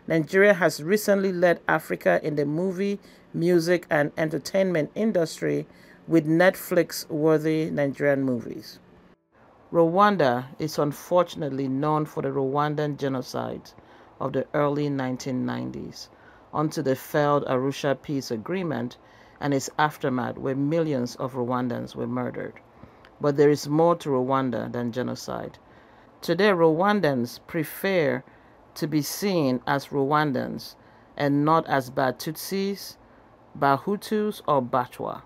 Nigeria has recently led Africa in the movie, music, and entertainment industry with Netflix-worthy Nigerian movies. Rwanda is unfortunately known for the Rwandan genocide of the early 1990s until the failed Arusha Peace Agreement and its aftermath, where millions of Rwandans were murdered. But there is more to Rwanda than genocide. Today, Rwandans prefer to be seen as Rwandans and not as Batutsis, Bahutus, or Batwa.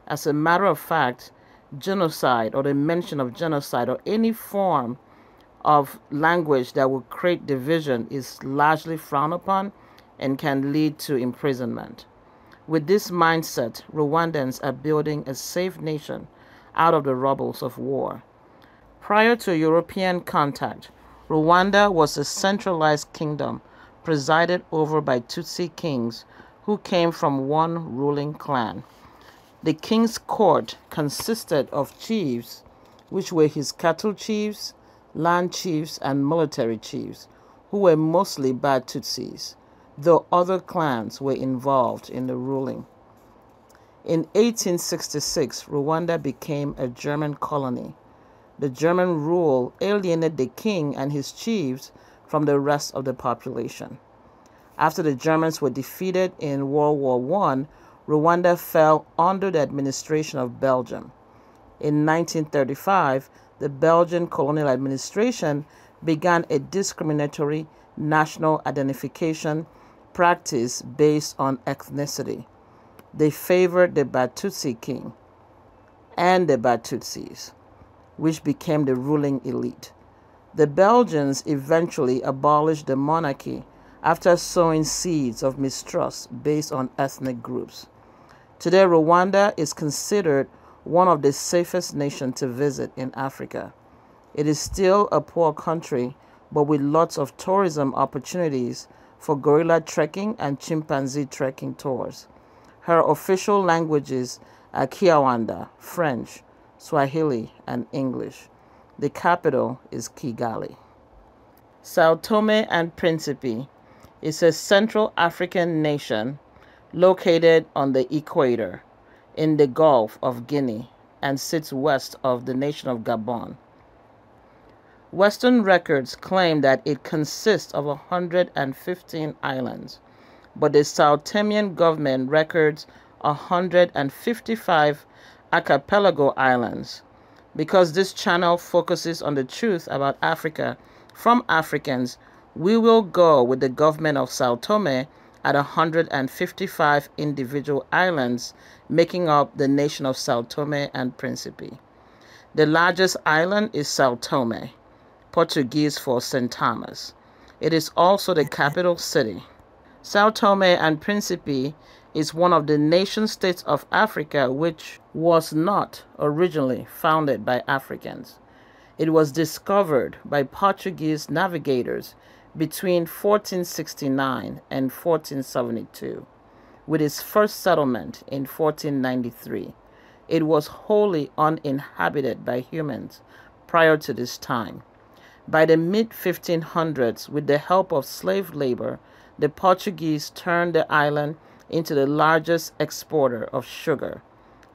As a matter of fact, genocide or the mention of genocide or any form of language that will create division is largely frowned upon and can lead to imprisonment. With this mindset, Rwandans are building a safe nation out of the rubbles of war. Prior to European contact, Rwanda was a centralized kingdom presided over by Tutsi kings who came from one ruling clan. The king's court consisted of chiefs, which were his cattle chiefs, land chiefs, and military chiefs, who were mostly bad Tutsis, though other clans were involved in the ruling. In 1866, Rwanda became a German colony. The German rule alienated the king and his chiefs from the rest of the population. After the Germans were defeated in World War I, Rwanda fell under the administration of Belgium. In 1935, the Belgian colonial administration began a discriminatory national identification practice based on ethnicity. They favored the Batutsi king and the Batutsis, which became the ruling elite. The Belgians eventually abolished the monarchy after sowing seeds of mistrust based on ethnic groups. Today, Rwanda is considered one of the safest nations to visit in Africa. It is still a poor country, but with lots of tourism opportunities for gorilla trekking and chimpanzee trekking tours. Her official languages are Kinyarwanda, French, Swahili, and English. The capital is Kigali. Sao Tome and Principe is a Central African nation located on the equator in the Gulf of Guinea and sits west of the nation of Gabon. Western records claim that it consists of 115 islands, but the Sao Tomean government records 155 archipelago islands. Because this channel focuses on the truth about Africa from Africans, we will go with the government of Sao Tome at 155 individual islands making up the nation of Sao Tome and Principe. The largest island is Sao Tome, Portuguese for St. Thomas. It is also the capital city. Sao Tome and Principe is one of the nation-states of Africa which was not originally founded by Africans. It was discovered by Portuguese navigators between 1469 and 1472, with its first settlement in 1493. It was wholly uninhabited by humans prior to this time. By the mid-1500s, with the help of slave labor, the Portuguese turned the island into the largest exporter of sugar.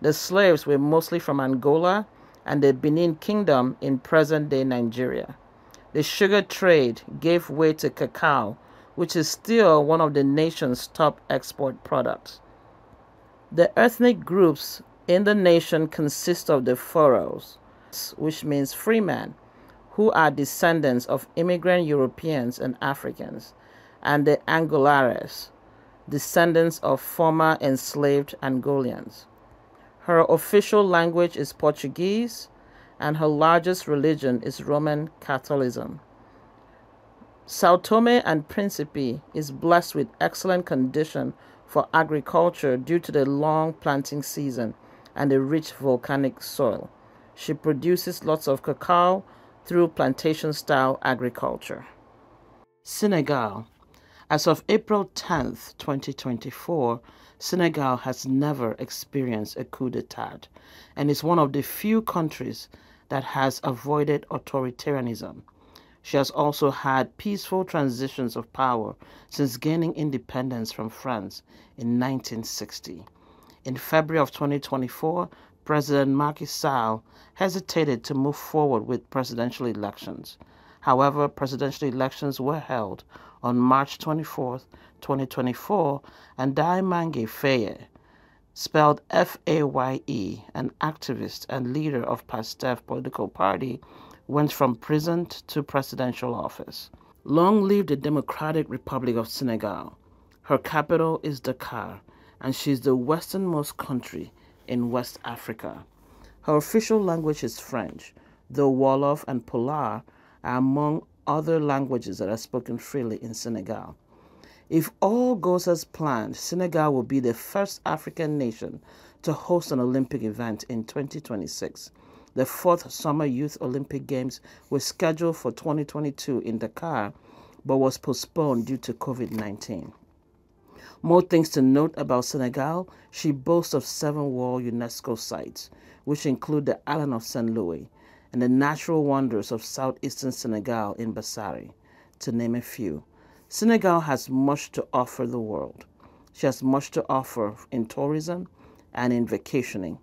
The slaves were mostly from Angola and the Benin Kingdom in present-day Nigeria. The sugar trade gave way to cacao, which is still one of the nation's top export products. The ethnic groups in the nation consist of the Foros, which means freemen, who are descendants of immigrant Europeans and Africans, and the Angolares, descendants of former enslaved Angolians. Her official language is Portuguese, and her largest religion is Roman Catholicism. Sao Tome and Principe is blessed with excellent condition for agriculture due to the long planting season and the rich volcanic soil. She produces lots of cacao through plantation-style agriculture. Senegal. As of April 10, 2024, Senegal has never experienced a coup d'etat and is one of the few countries that has avoided authoritarianism. She has also had peaceful transitions of power since gaining independence from France in 1960. In February of 2024, President Macky Sall hesitated to move forward with presidential elections. However, presidential elections were held on March 24, 2024, and Daimange Faye, spelled Faye, an activist and leader of PASTEF political party, went from prison to presidential office. Long live the Democratic Republic of Senegal. Her capital is Dakar, and she is the westernmost country in West Africa. Her official language is French, though Wolof and Polar are among other languages that are spoken freely in Senegal. If all goes as planned, Senegal will be the first African nation to host an Olympic event in 2026. The fourth Summer Youth Olympic Games were scheduled for 2022 in Dakar, but was postponed due to COVID-19. More things to note about Senegal: she boasts of 7 World UNESCO sites, which include the island of St. Louis and the natural wonders of southeastern Senegal in Bassari, to name a few. Senegal has much to offer the world. She has much to offer in tourism and in vacationing.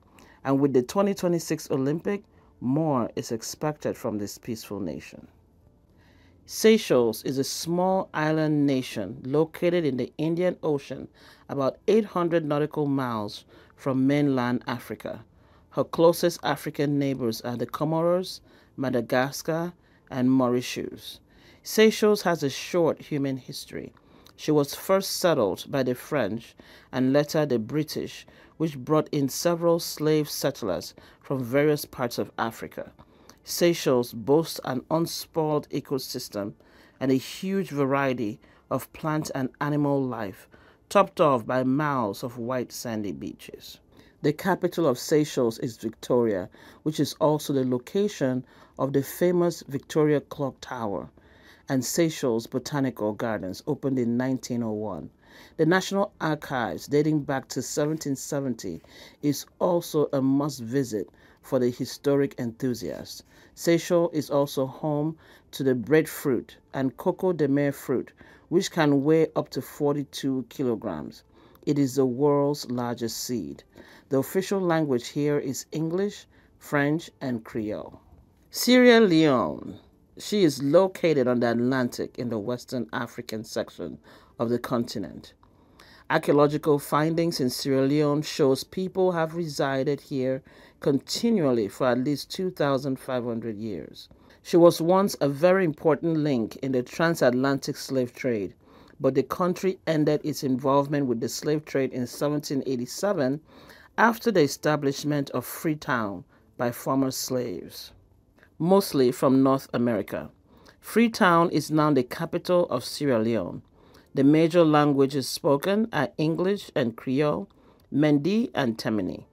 And with the 2026 Olympic, more is expected from this peaceful nation. Seychelles is a small island nation located in the Indian Ocean, about 800 nautical miles from mainland Africa. Her closest African neighbors are the Comoros, Madagascar, and Mauritius. Seychelles has a short human history. She was first settled by the French and later the British, which brought in several slave settlers from various parts of Africa. Seychelles boasts an unspoiled ecosystem and a huge variety of plant and animal life, topped off by miles of white sandy beaches. The capital of Seychelles is Victoria, which is also the location of the famous Victoria Clock Tower, and Seychelles Botanical Gardens opened in 1901. The National Archives, dating back to 1770, is also a must-visit for the historic enthusiast. Seychelles is also home to the breadfruit and coco de mer fruit, which can weigh up to 42 kilograms. It is the world's largest seed. The official language here is English, French, and Creole. Sierra Leone. She is located on the Atlantic in the Western African section of the continent. Archaeological findings in Sierra Leone shows people have resided here continually for at least 2,500 years. She was once a very important link in the transatlantic slave trade, but the country ended its involvement with the slave trade in 1787 after the establishment of Freetown by former slaves, mostly from North America. Freetown is now the capital of Sierra Leone. The major languages spoken are English and Creole, Mende and Temini.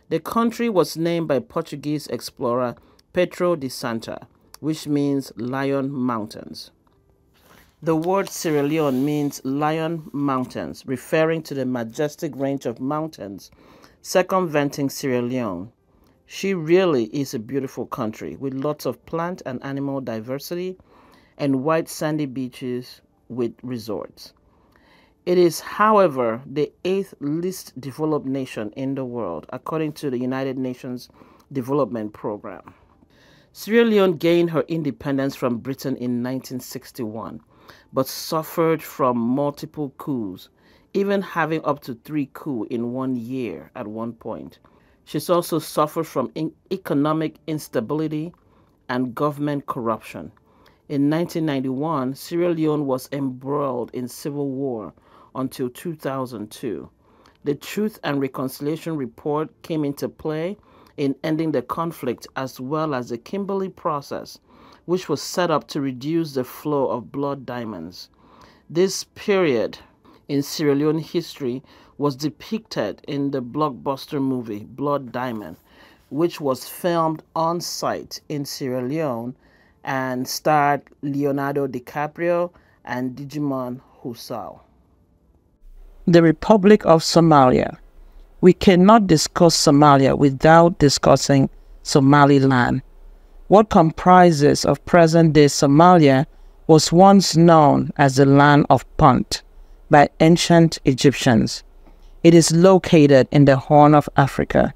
The country was named by Portuguese explorer Pedro de Santa, which means Lion Mountains. The word Sierra Leone means Lion Mountains, referring to the majestic range of mountains circumventing Sierra Leone. She really is a beautiful country with lots of plant and animal diversity and white sandy beaches with resorts. It is, however, the 8th least developed nation in the world, according to the United Nations Development Program. Sierra Leone gained her independence from Britain in 1961, but suffered from multiple coups, even having up to 3 coups in 1 year at one point. She's also suffered from economic instability and government corruption. In 1991, Sierra Leone was embroiled in civil war until 2002. The Truth and Reconciliation Report came into play in ending the conflict, as well as the Kimberley process, which was set up to reduce the flow of blood diamonds. This period in Sierra Leone history was depicted in the blockbuster movie Blood Diamond, which was filmed on site in Sierra Leone and starred Leonardo DiCaprio and Digimon Hussaw. The Republic of Somalia. We cannot discuss Somalia without discussing Somaliland. What comprises of present-day Somalia was once known as the land of Punt by ancient Egyptians. It is located in the Horn of Africa,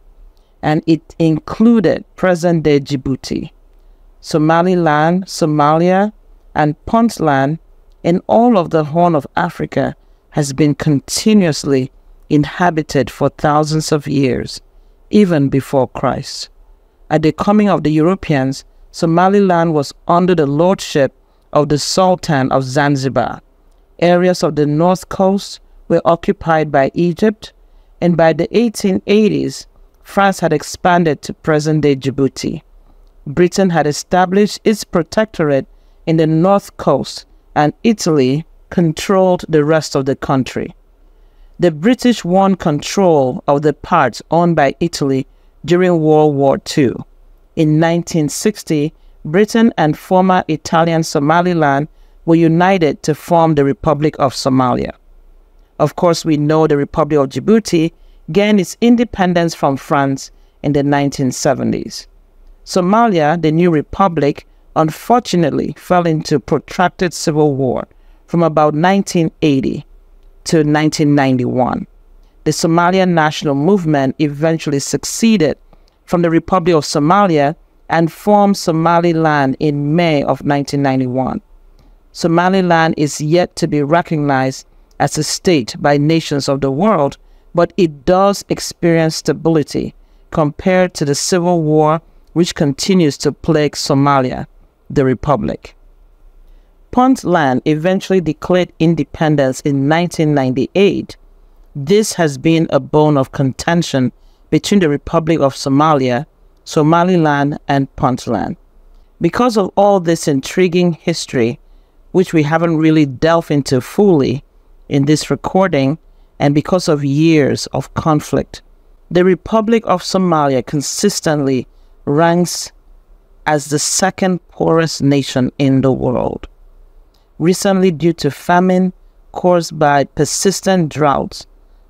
and it included present-day Djibouti, Somaliland, Somalia, and Puntland in all of the Horn of Africa has been continuously inhabited for thousands of years, even before Christ. At the coming of the Europeans, Somaliland was under the lordship of the Sultan of Zanzibar. Areas of the north coast were occupied by Egypt, and by the 1880s, France had expanded to present-day Djibouti. Britain had established its protectorate in the north coast, and Italy controlled the rest of the country. The British won control of the parts owned by Italy during World War II. In 1960, Britain and former Italian Somaliland were united to form the Republic of Somalia. Of course, we know the Republic of Djibouti gained its independence from France in the 1970s. Somalia, the new republic, unfortunately fell into protracted civil war from about 1980 to 1991. The Somalian national movement eventually succeeded from the Republic of Somalia and formed Somaliland in May of 1991. Somaliland is yet to be recognized as a state by nations of the world, but it does experience stability compared to the civil war which continues to plague Somalia, the republic. Puntland eventually declared independence in 1998. This has been a bone of contention between the Republic of Somalia, Somaliland, and Puntland. Because of all this intriguing history, which we haven't really delved into fully in this recording, and because of years of conflict, the Republic of Somalia consistently ranks as the second poorest nation in the world. Recently, due to famine caused by persistent droughts,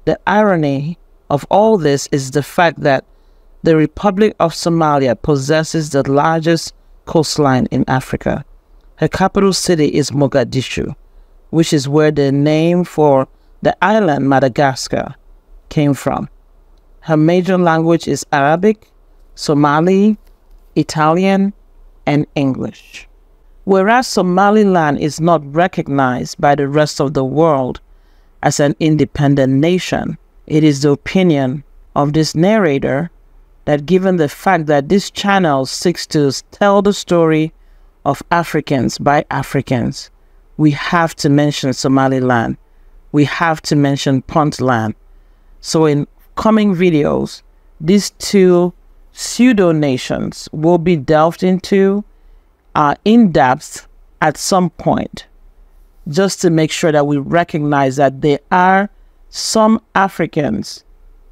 the irony of all this is the fact that the Republic of Somalia possesses the largest coastline in Africa. Her capital city is Mogadishu, which is where the name for the island Madagascar came from. Her major language is Arabic, Somali, Italian, and English. Whereas Somaliland is not recognized by the rest of the world as an independent nation, it is the opinion of this narrator that given the fact that this channel seeks to tell the story of Africans by Africans, we have to mention Somaliland. We have to mention Puntland. So in coming videos, these two pseudo-nations will be delved into in depth at some point, just to make sure that we recognize that there are some Africans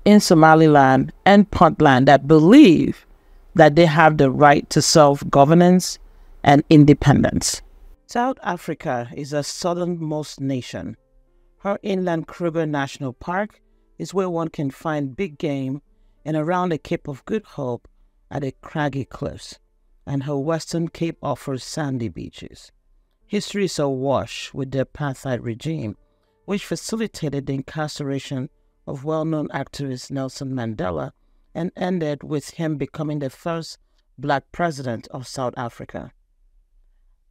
in Somaliland and Puntland that believe that they have the right to self-governance and independence. South Africa is the southernmost nation. Her inland Kruger National Park is where one can find big game, and around the Cape of Good Hope are the craggy cliffs, and her western cape offers sandy beaches. History is awash with the apartheid regime, which facilitated the incarceration of well-known activist Nelson Mandela and ended with him becoming the first black president of South Africa.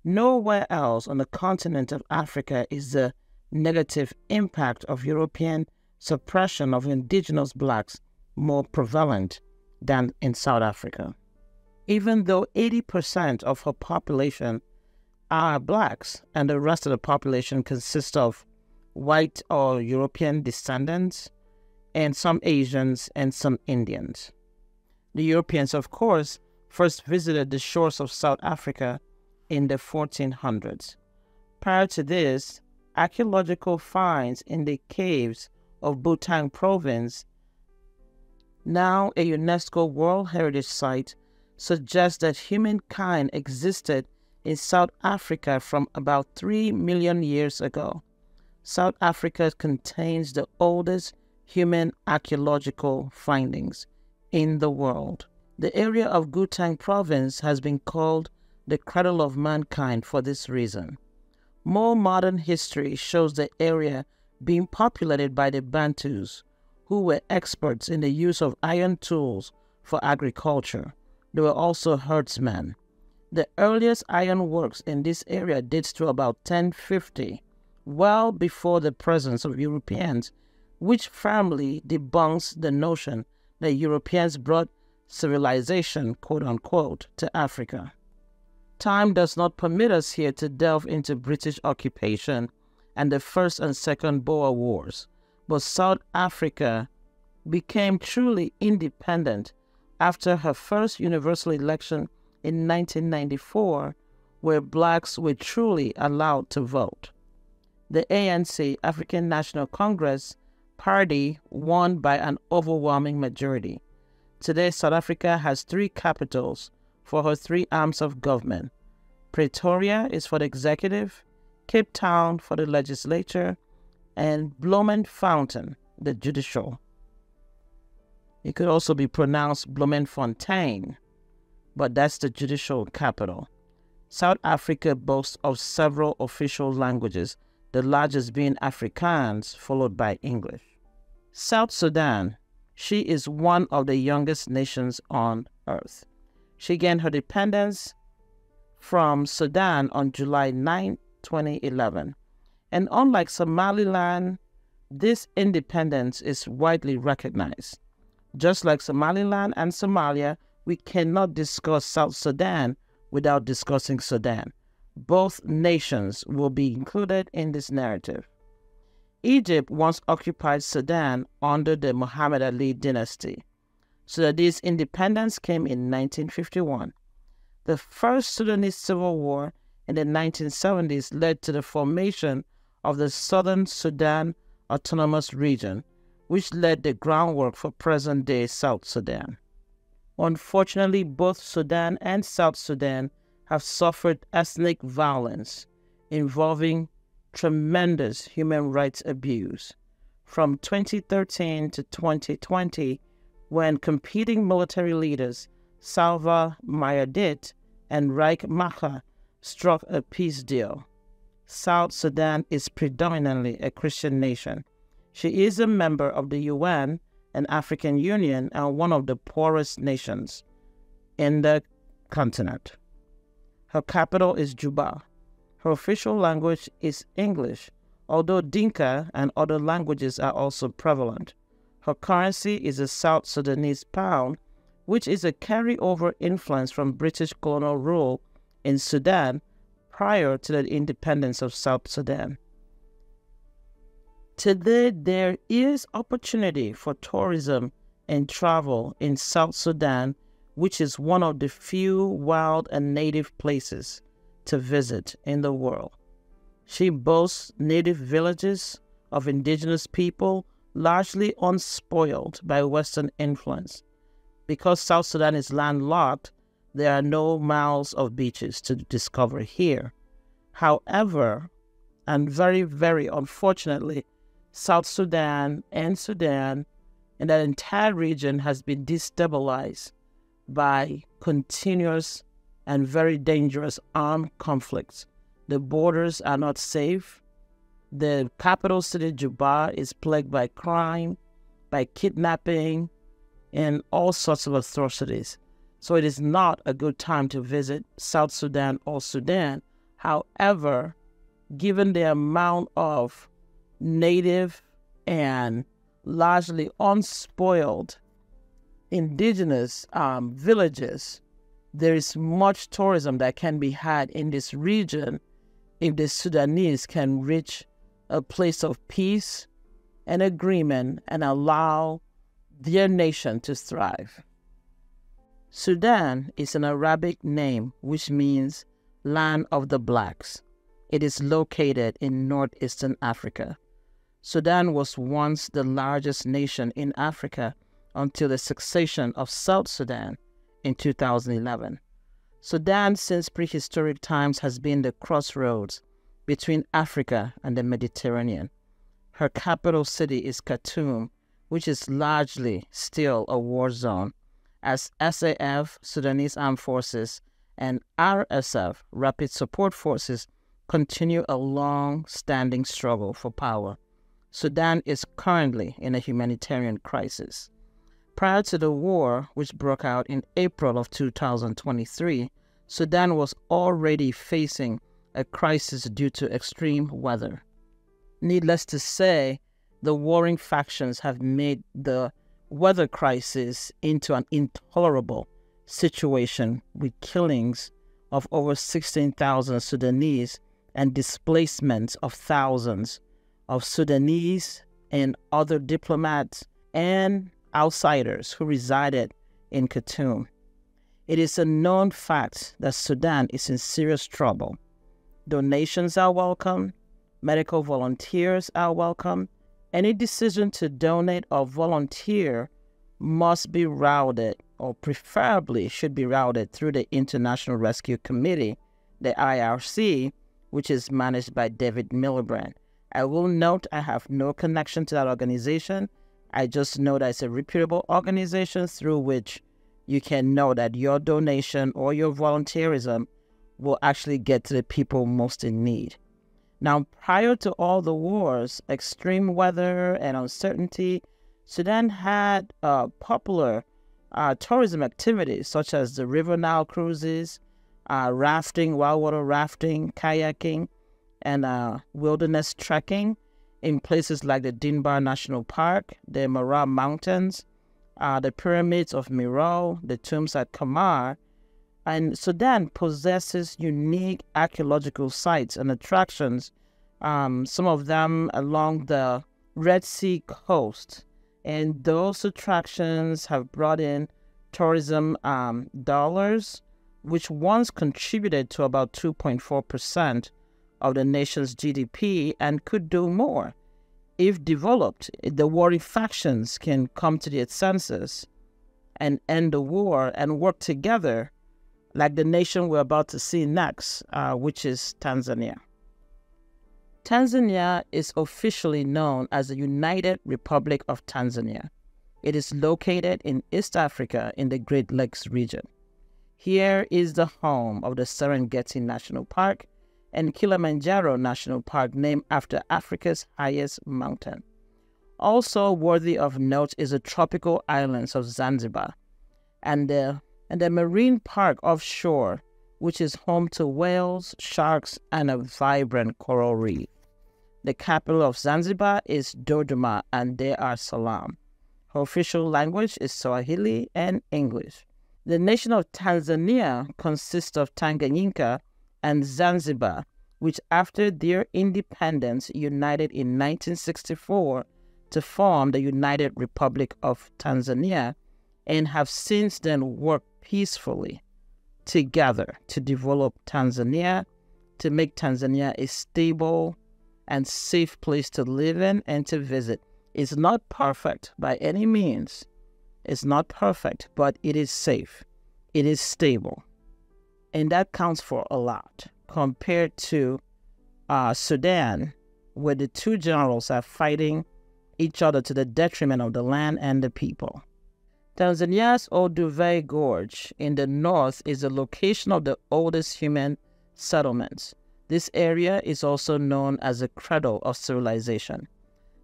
Nowhere else on the continent of Africa is the negative impact of European suppression of indigenous blacks more prevalent than in South Africa. Even though 80% of her population are blacks and the rest of the population consists of white or European descendants, and some Asians and some Indians. The Europeans, of course, first visited the shores of South Africa in the 1400s. Prior to this, archaeological finds in the caves of Butang province, now a UNESCO World Heritage Site, suggest that humankind existed in South Africa from about 3 million years ago. South Africa contains the oldest human archaeological findings in the world. The area of Gauteng province has been called the cradle of mankind for this reason. More modern history shows the area being populated by the Bantus, who were experts in the use of iron tools for agriculture. They were also herdsmen. The earliest ironworks in this area dates to about 1050, well before the presence of Europeans, which firmly debunks the notion that Europeans brought civilization, quote-unquote, to Africa. Time does not permit us here to delve into British occupation and the First and Second Boer Wars, but South Africa became truly independent after her first universal election in 1994, where blacks were truly allowed to vote. The ANC, African National Congress, party won by an overwhelming majority. Today, South Africa has 3 capitals for her 3 arms of government. Pretoria is for the executive, Cape Town for the legislature, and Bloemfontein, the judicial. It could also be pronounced Bloemfontein, but that's the judicial capital. South Africa boasts of several official languages, the largest being Afrikaans, followed by English. South Sudan, she is one of the youngest nations on earth. She gained her independence from Sudan on July 9, 2011. And unlike Somaliland, this independence is widely recognized. Just like Somaliland and Somalia, we cannot discuss South Sudan without discussing Sudan. Both nations will be included in this narrative. Egypt once occupied Sudan under the Muhammad Ali dynasty. Sudanese independence came in 1951. The first Sudanese civil war in the 1970s led to the formation of the Southern Sudan Autonomous Region, which laid the groundwork for present-day South Sudan. Unfortunately, both Sudan and South Sudan have suffered ethnic violence involving tremendous human rights abuse. From 2013 to 2020, when competing military leaders Salva Mayardit and Riek Machar struck a peace deal. South Sudan is predominantly a Christian nation. She is a member of the UN and African Union and one of the poorest nations in the continent. Her capital is Juba. Her official language is English, although Dinka and other languages are also prevalent. Her currency is a South Sudanese pound, which is a carryover influence from British colonial rule in Sudan prior to the independence of South Sudan. Today, there is opportunity for tourism and travel in South Sudan, which is one of the few wild and native places to visit in the world. She boasts native villages of indigenous people, largely unspoiled by Western influence. Because South Sudan is landlocked, there are no miles of beaches to discover here. However, and very, very unfortunately, South Sudan and that entire region has been destabilized by continuous and very dangerous armed conflicts. The borders are not safe. The capital city, Juba, is plagued by crime, by kidnapping, and all sorts of atrocities. So it is not a good time to visit South Sudan or Sudan. However, given the amount of native and largely unspoiled indigenous villages, there is much tourism that can be had in this region if the Sudanese can reach a place of peace and agreement and allow their nation to thrive. Sudan is an Arabic name which means land of the blacks. It is located in northeastern Africa. Sudan was once the largest nation in Africa until the succession of South Sudan in 2011. Sudan, since prehistoric times, has been the crossroads between Africa and the Mediterranean. Her capital city is Khartoum, which is largely still a war zone, as SAF, Sudanese Armed Forces, and RSF, Rapid Support Forces, continue a long-standing struggle for power. Sudan is currently in a humanitarian crisis. Prior to the war, which broke out in April of 2023, Sudan was already facing a crisis due to extreme weather. Needless to say, the warring factions have made the weather crisis into an intolerable situation with killings of over 16,000 Sudanese and displacement of thousands of Sudanese and other diplomats and outsiders who resided in Khartoum. It is a known fact that Sudan is in serious trouble. Donations are welcome, medical volunteers are welcome. Any decision to donate or volunteer must be routed, or preferably should be routed through the International Rescue Committee, the IRC, which is managed by David Miliband. I will note I have no connection to that organization. I just know that it's a reputable organization through which you can know that your donation or your volunteerism will actually get to the people most in need. Now, prior to all the wars, extreme weather and uncertainty, Sudan had popular tourism activities such as the River Nile cruises, rafting, wildwater rafting, kayaking, and wilderness trekking in places like the Dinbar National Park, the Mara Mountains, the pyramids of Meroe, the tombs at Kamar. And Sudan possesses unique archaeological sites and attractions, some of them along the Red Sea coast. And those attractions have brought in tourism dollars, which once contributed to about 2.4% of the nation's GDP and could do more. If developed, the warring factions can come to their senses and end the war and work together like the nation we're about to see next, which is Tanzania. Tanzania is officially known as the United Republic of Tanzania. It is located in East Africa in the Great Lakes region. Here is the home of the Serengeti National Park and Kilimanjaro National Park, named after Africa's highest mountain. Also worthy of note is the tropical islands of Zanzibar and the marine park offshore, which is home to whales, sharks, and a vibrant coral reef. The capital of Zanzibar is Dodoma and Dar es Salaam. Her official language is Swahili and English. The nation of Tanzania consists of Tanganyika and Zanzibar, which after their independence united in 1964 to form the United Republic of Tanzania and have since then worked peacefully together to develop Tanzania, to make Tanzania a stable and safe place to live in and to visit. It's not perfect by any means. It's not perfect, but it is safe. It is stable. And that counts for a lot compared to Sudan, where the two generals are fighting each other to the detriment of the land and the people. Tanzania's Olduvai Gorge in the north is the location of the oldest human settlements. This area is also known as the cradle of civilization.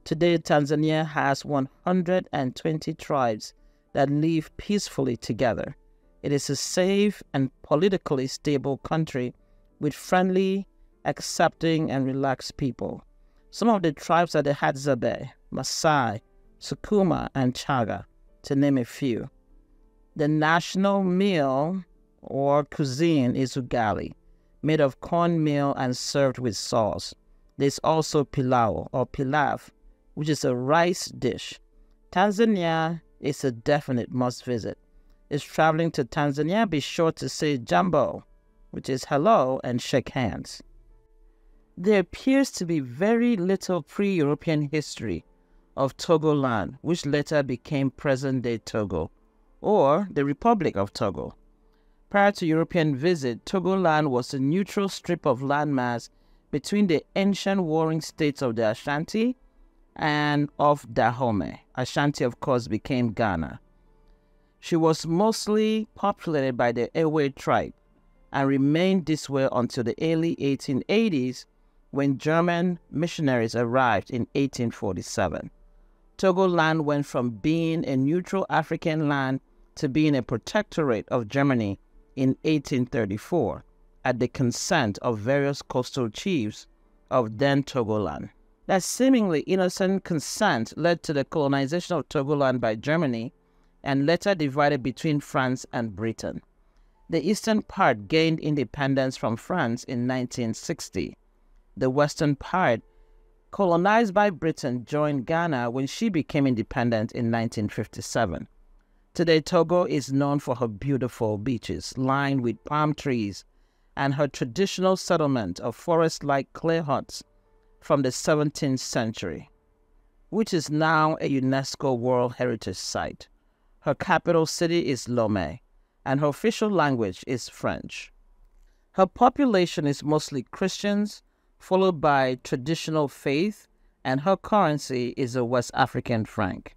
Today, Tanzania has 120 tribes that live peacefully together. It is a safe and politically stable country with friendly, accepting, and relaxed people. Some of the tribes are the Hadzabe, Maasai, Sukuma, and Chaga, to name a few. The national meal or cuisine is ugali, made of cornmeal and served with sauce. There's also pilau or pilaf, which is a rice dish. Tanzania is a definite must visit. If traveling to Tanzania, be sure to say jambo, which is hello, and shake hands. There appears to be very little pre-European history of Togoland, which later became present-day Togo, or the Republic of Togo. Prior to European visit, Togoland was a neutral strip of landmass between the ancient warring states of the Ashanti and of Dahomey. Ashanti, of course, became Ghana. She was mostly populated by the Ewe tribe and remained this way until the early 1880s when German missionaries arrived in 1847. Togoland went from being a neutral African land to being a protectorate of Germany in 1834 at the consent of various coastal chiefs of then Togoland. That seemingly innocent consent led to the colonization of Togoland by Germany and later divided between France and Britain. The eastern part gained independence from France in 1960. The western part, colonized by Britain, joined Ghana when she became independent in 1957. Today, Togo is known for her beautiful beaches lined with palm trees and her traditional settlement of forest-like clay huts from the 17th century, which is now a UNESCO World Heritage Site. Her capital city is Lomé, and her official language is French. Her population is mostly Christians, followed by traditional faith, and her currency is a West African franc.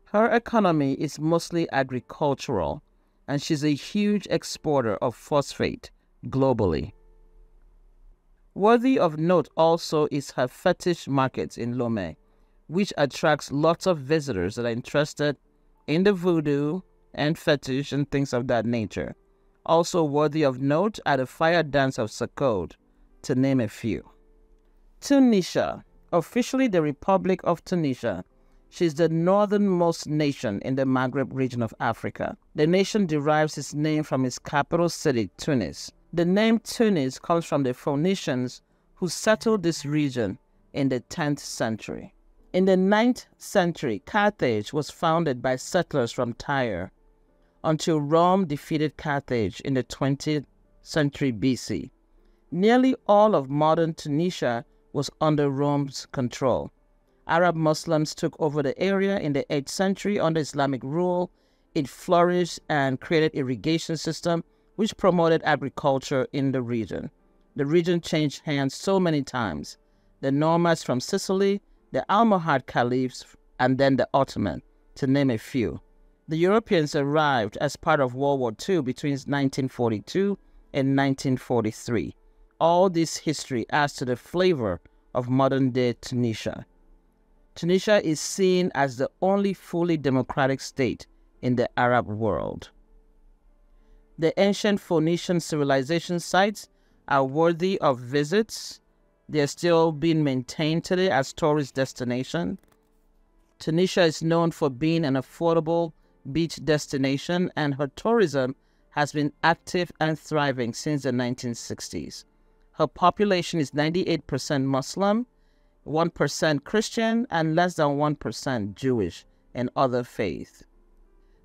Her economy is mostly agricultural, and she's a huge exporter of phosphate globally. Worthy of note also is her fetish market in Lomé, which attracts lots of visitors that are interested in the voodoo and fetish and things of that nature. Also worthy of note are the fire dance of Sakode, to name a few. Tunisia, officially the Republic of Tunisia. She's the northernmost nation in the Maghreb region of Africa. The nation derives its name from its capital city, Tunis. The name Tunis comes from the Phoenicians who settled this region in the 10th century. In the 9th century, Carthage was founded by settlers from Tyre until Rome defeated Carthage in the 20th century BC. Nearly all of modern Tunisia was under Rome's control. Arab Muslims took over the area in the 8th century under Islamic rule. It flourished and created irrigation system which promoted agriculture in the region. The region changed hands so many times. The nomads from Sicily, the Almohad caliphs, and then the Ottoman, to name a few. The Europeans arrived as part of World War II between 1942 and 1943. All this history adds to the flavor of modern-day Tunisia. Tunisia is seen as the only fully democratic state in the Arab world. The ancient Phoenician civilization sites are worthy of visits. They are still being maintained today as tourist destination. Tunisia is known for being an affordable beach destination, and her tourism has been active and thriving since the 1960s. Her population is 98% Muslim, 1% Christian, and less than 1% Jewish and other faiths.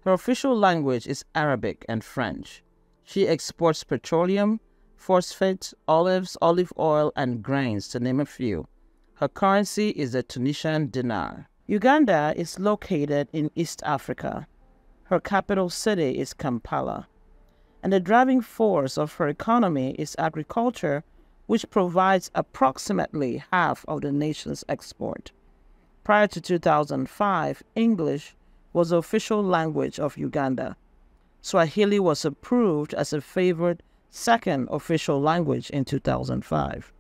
Her official language is Arabic and French. She exports petroleum, phosphates, olives, olive oil, and grains, to name a few. Her currency is the Tunisian dinar. Uganda is located in East Africa. Her capital city is Kampala. And the driving force of her economy is agriculture, which provides approximately half of the nation's export. Prior to 2005, English was the official language of Uganda. Swahili was approved as a favored second official language in 2005.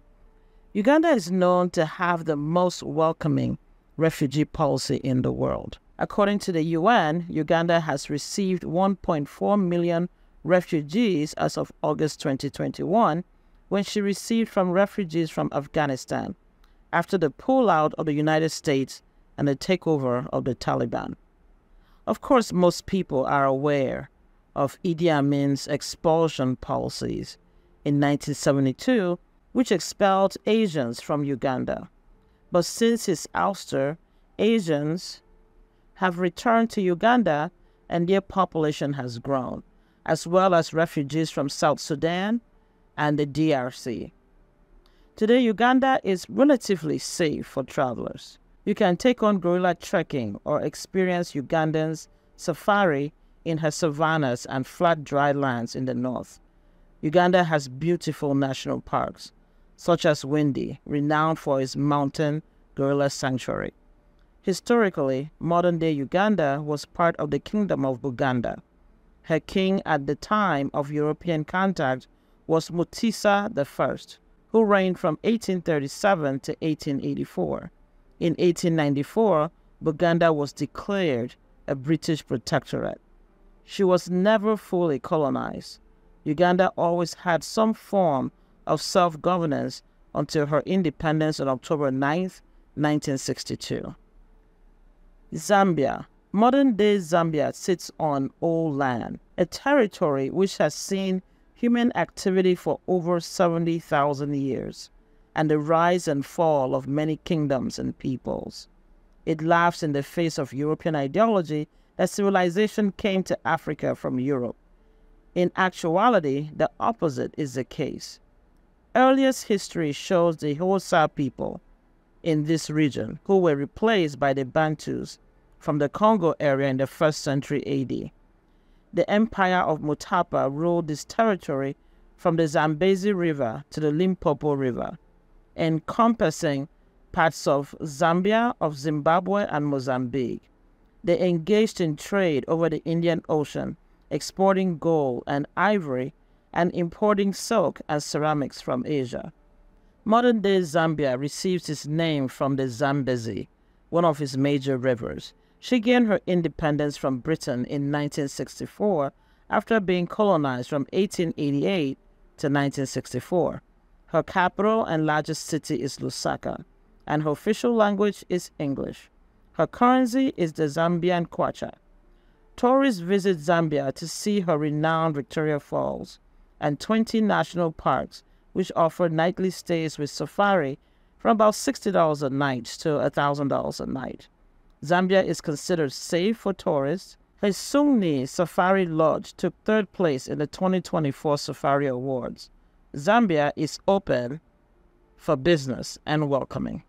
Uganda is known to have the most welcoming refugee policy in the world. According to the UN, Uganda has received 1.4 million refugees as of August 2021, when she received from refugees from Afghanistan after the pullout of the United States and the takeover of the Taliban. Of course, most people are aware of Idi Amin's expulsion policies in 1972, which expelled Asians from Uganda. But since his ouster, Asians have returned to Uganda and their population has grown, as well as refugees from South Sudan and the DRC. Today, Uganda is relatively safe for travelers. You can take on gorilla trekking or experience Ugandan's safari in her savannas and flat dry lands in the north. Uganda has beautiful national parks, such as Windy, renowned for its mountain gorilla sanctuary. Historically, modern-day Uganda was part of the Kingdom of Buganda. Her king at the time of European contact was Mutisa I, who reigned from 1837 to 1884. In 1894, Buganda was declared a British protectorate. She was never fully colonized. Uganda always had some form of self-governance until her independence on October 9, 1962. Zambia. Modern-day Zambia sits on old land, a territory which has seen human activity for over 70,000 years, and the rise and fall of many kingdoms and peoples. It laughs in the face of European ideology that civilization came to Africa from Europe. In actuality, the opposite is the case. Earliest history shows the Hausa people in this region, who were replaced by the Bantus from the Congo area in the 1st century AD. The Empire of Mutapa ruled this territory from the Zambezi River to the Limpopo River, encompassing parts of Zambia, of Zimbabwe, and Mozambique. They engaged in trade over the Indian Ocean, exporting gold and ivory and importing silk and ceramics from Asia. Modern-day Zambia receives its name from the Zambezi, one of its major rivers. She gained her independence from Britain in 1964 after being colonized from 1888 to 1964. Her capital and largest city is Lusaka, and her official language is English. Her currency is the Zambian kwacha. Tourists visit Zambia to see her renowned Victoria Falls and 20 national parks, which offer nightly stays with safari from about $60 a night to $1,000 a night. Zambia is considered safe for tourists. Hesungni Safari Lodge took third place in the 2024 Safari Awards. Zambia is open for business and welcoming.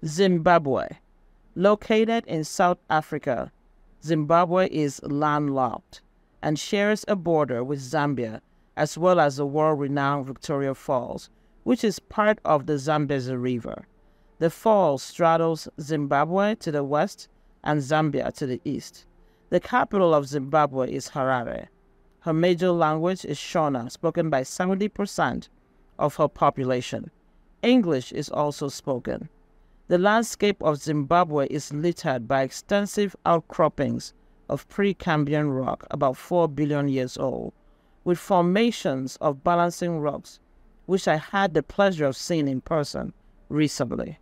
Zimbabwe. Located in South Africa, Zimbabwe is landlocked and shares a border with Zambia, as well as the world-renowned Victoria Falls, which is part of the Zambezi River. The falls straddles Zimbabwe to the west and Zambia to the east. The capital of Zimbabwe is Harare. Her major language is Shona, spoken by 70% of her population. English is also spoken. The landscape of Zimbabwe is littered by extensive outcroppings of Precambrian rock, about 4 billion years old, with formations of balancing rocks, which I had the pleasure of seeing in person recently.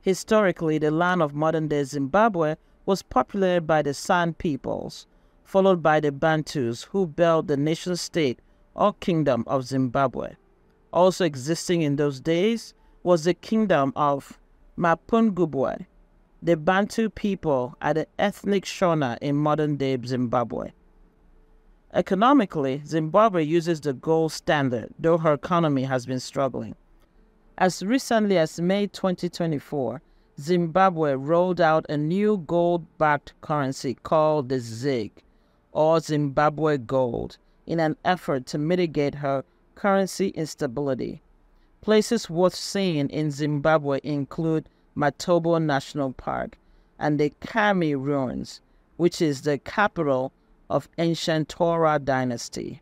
Historically, the land of modern-day Zimbabwe was populated by the San peoples, followed by the Bantus, who built the nation-state or kingdom of Zimbabwe. Also existing in those days was the kingdom of Mapungubwe. The Bantu people are the ethnic Shona in modern-day Zimbabwe. Economically, Zimbabwe uses the gold standard, though her economy has been struggling. As recently as May 2024, Zimbabwe rolled out a new gold-backed currency called the ZiG, or Zimbabwe Gold, in an effort to mitigate her currency instability. Places worth seeing in Zimbabwe include Matobo National Park and the Kami Ruins, which is the capital of ancient Torah dynasty.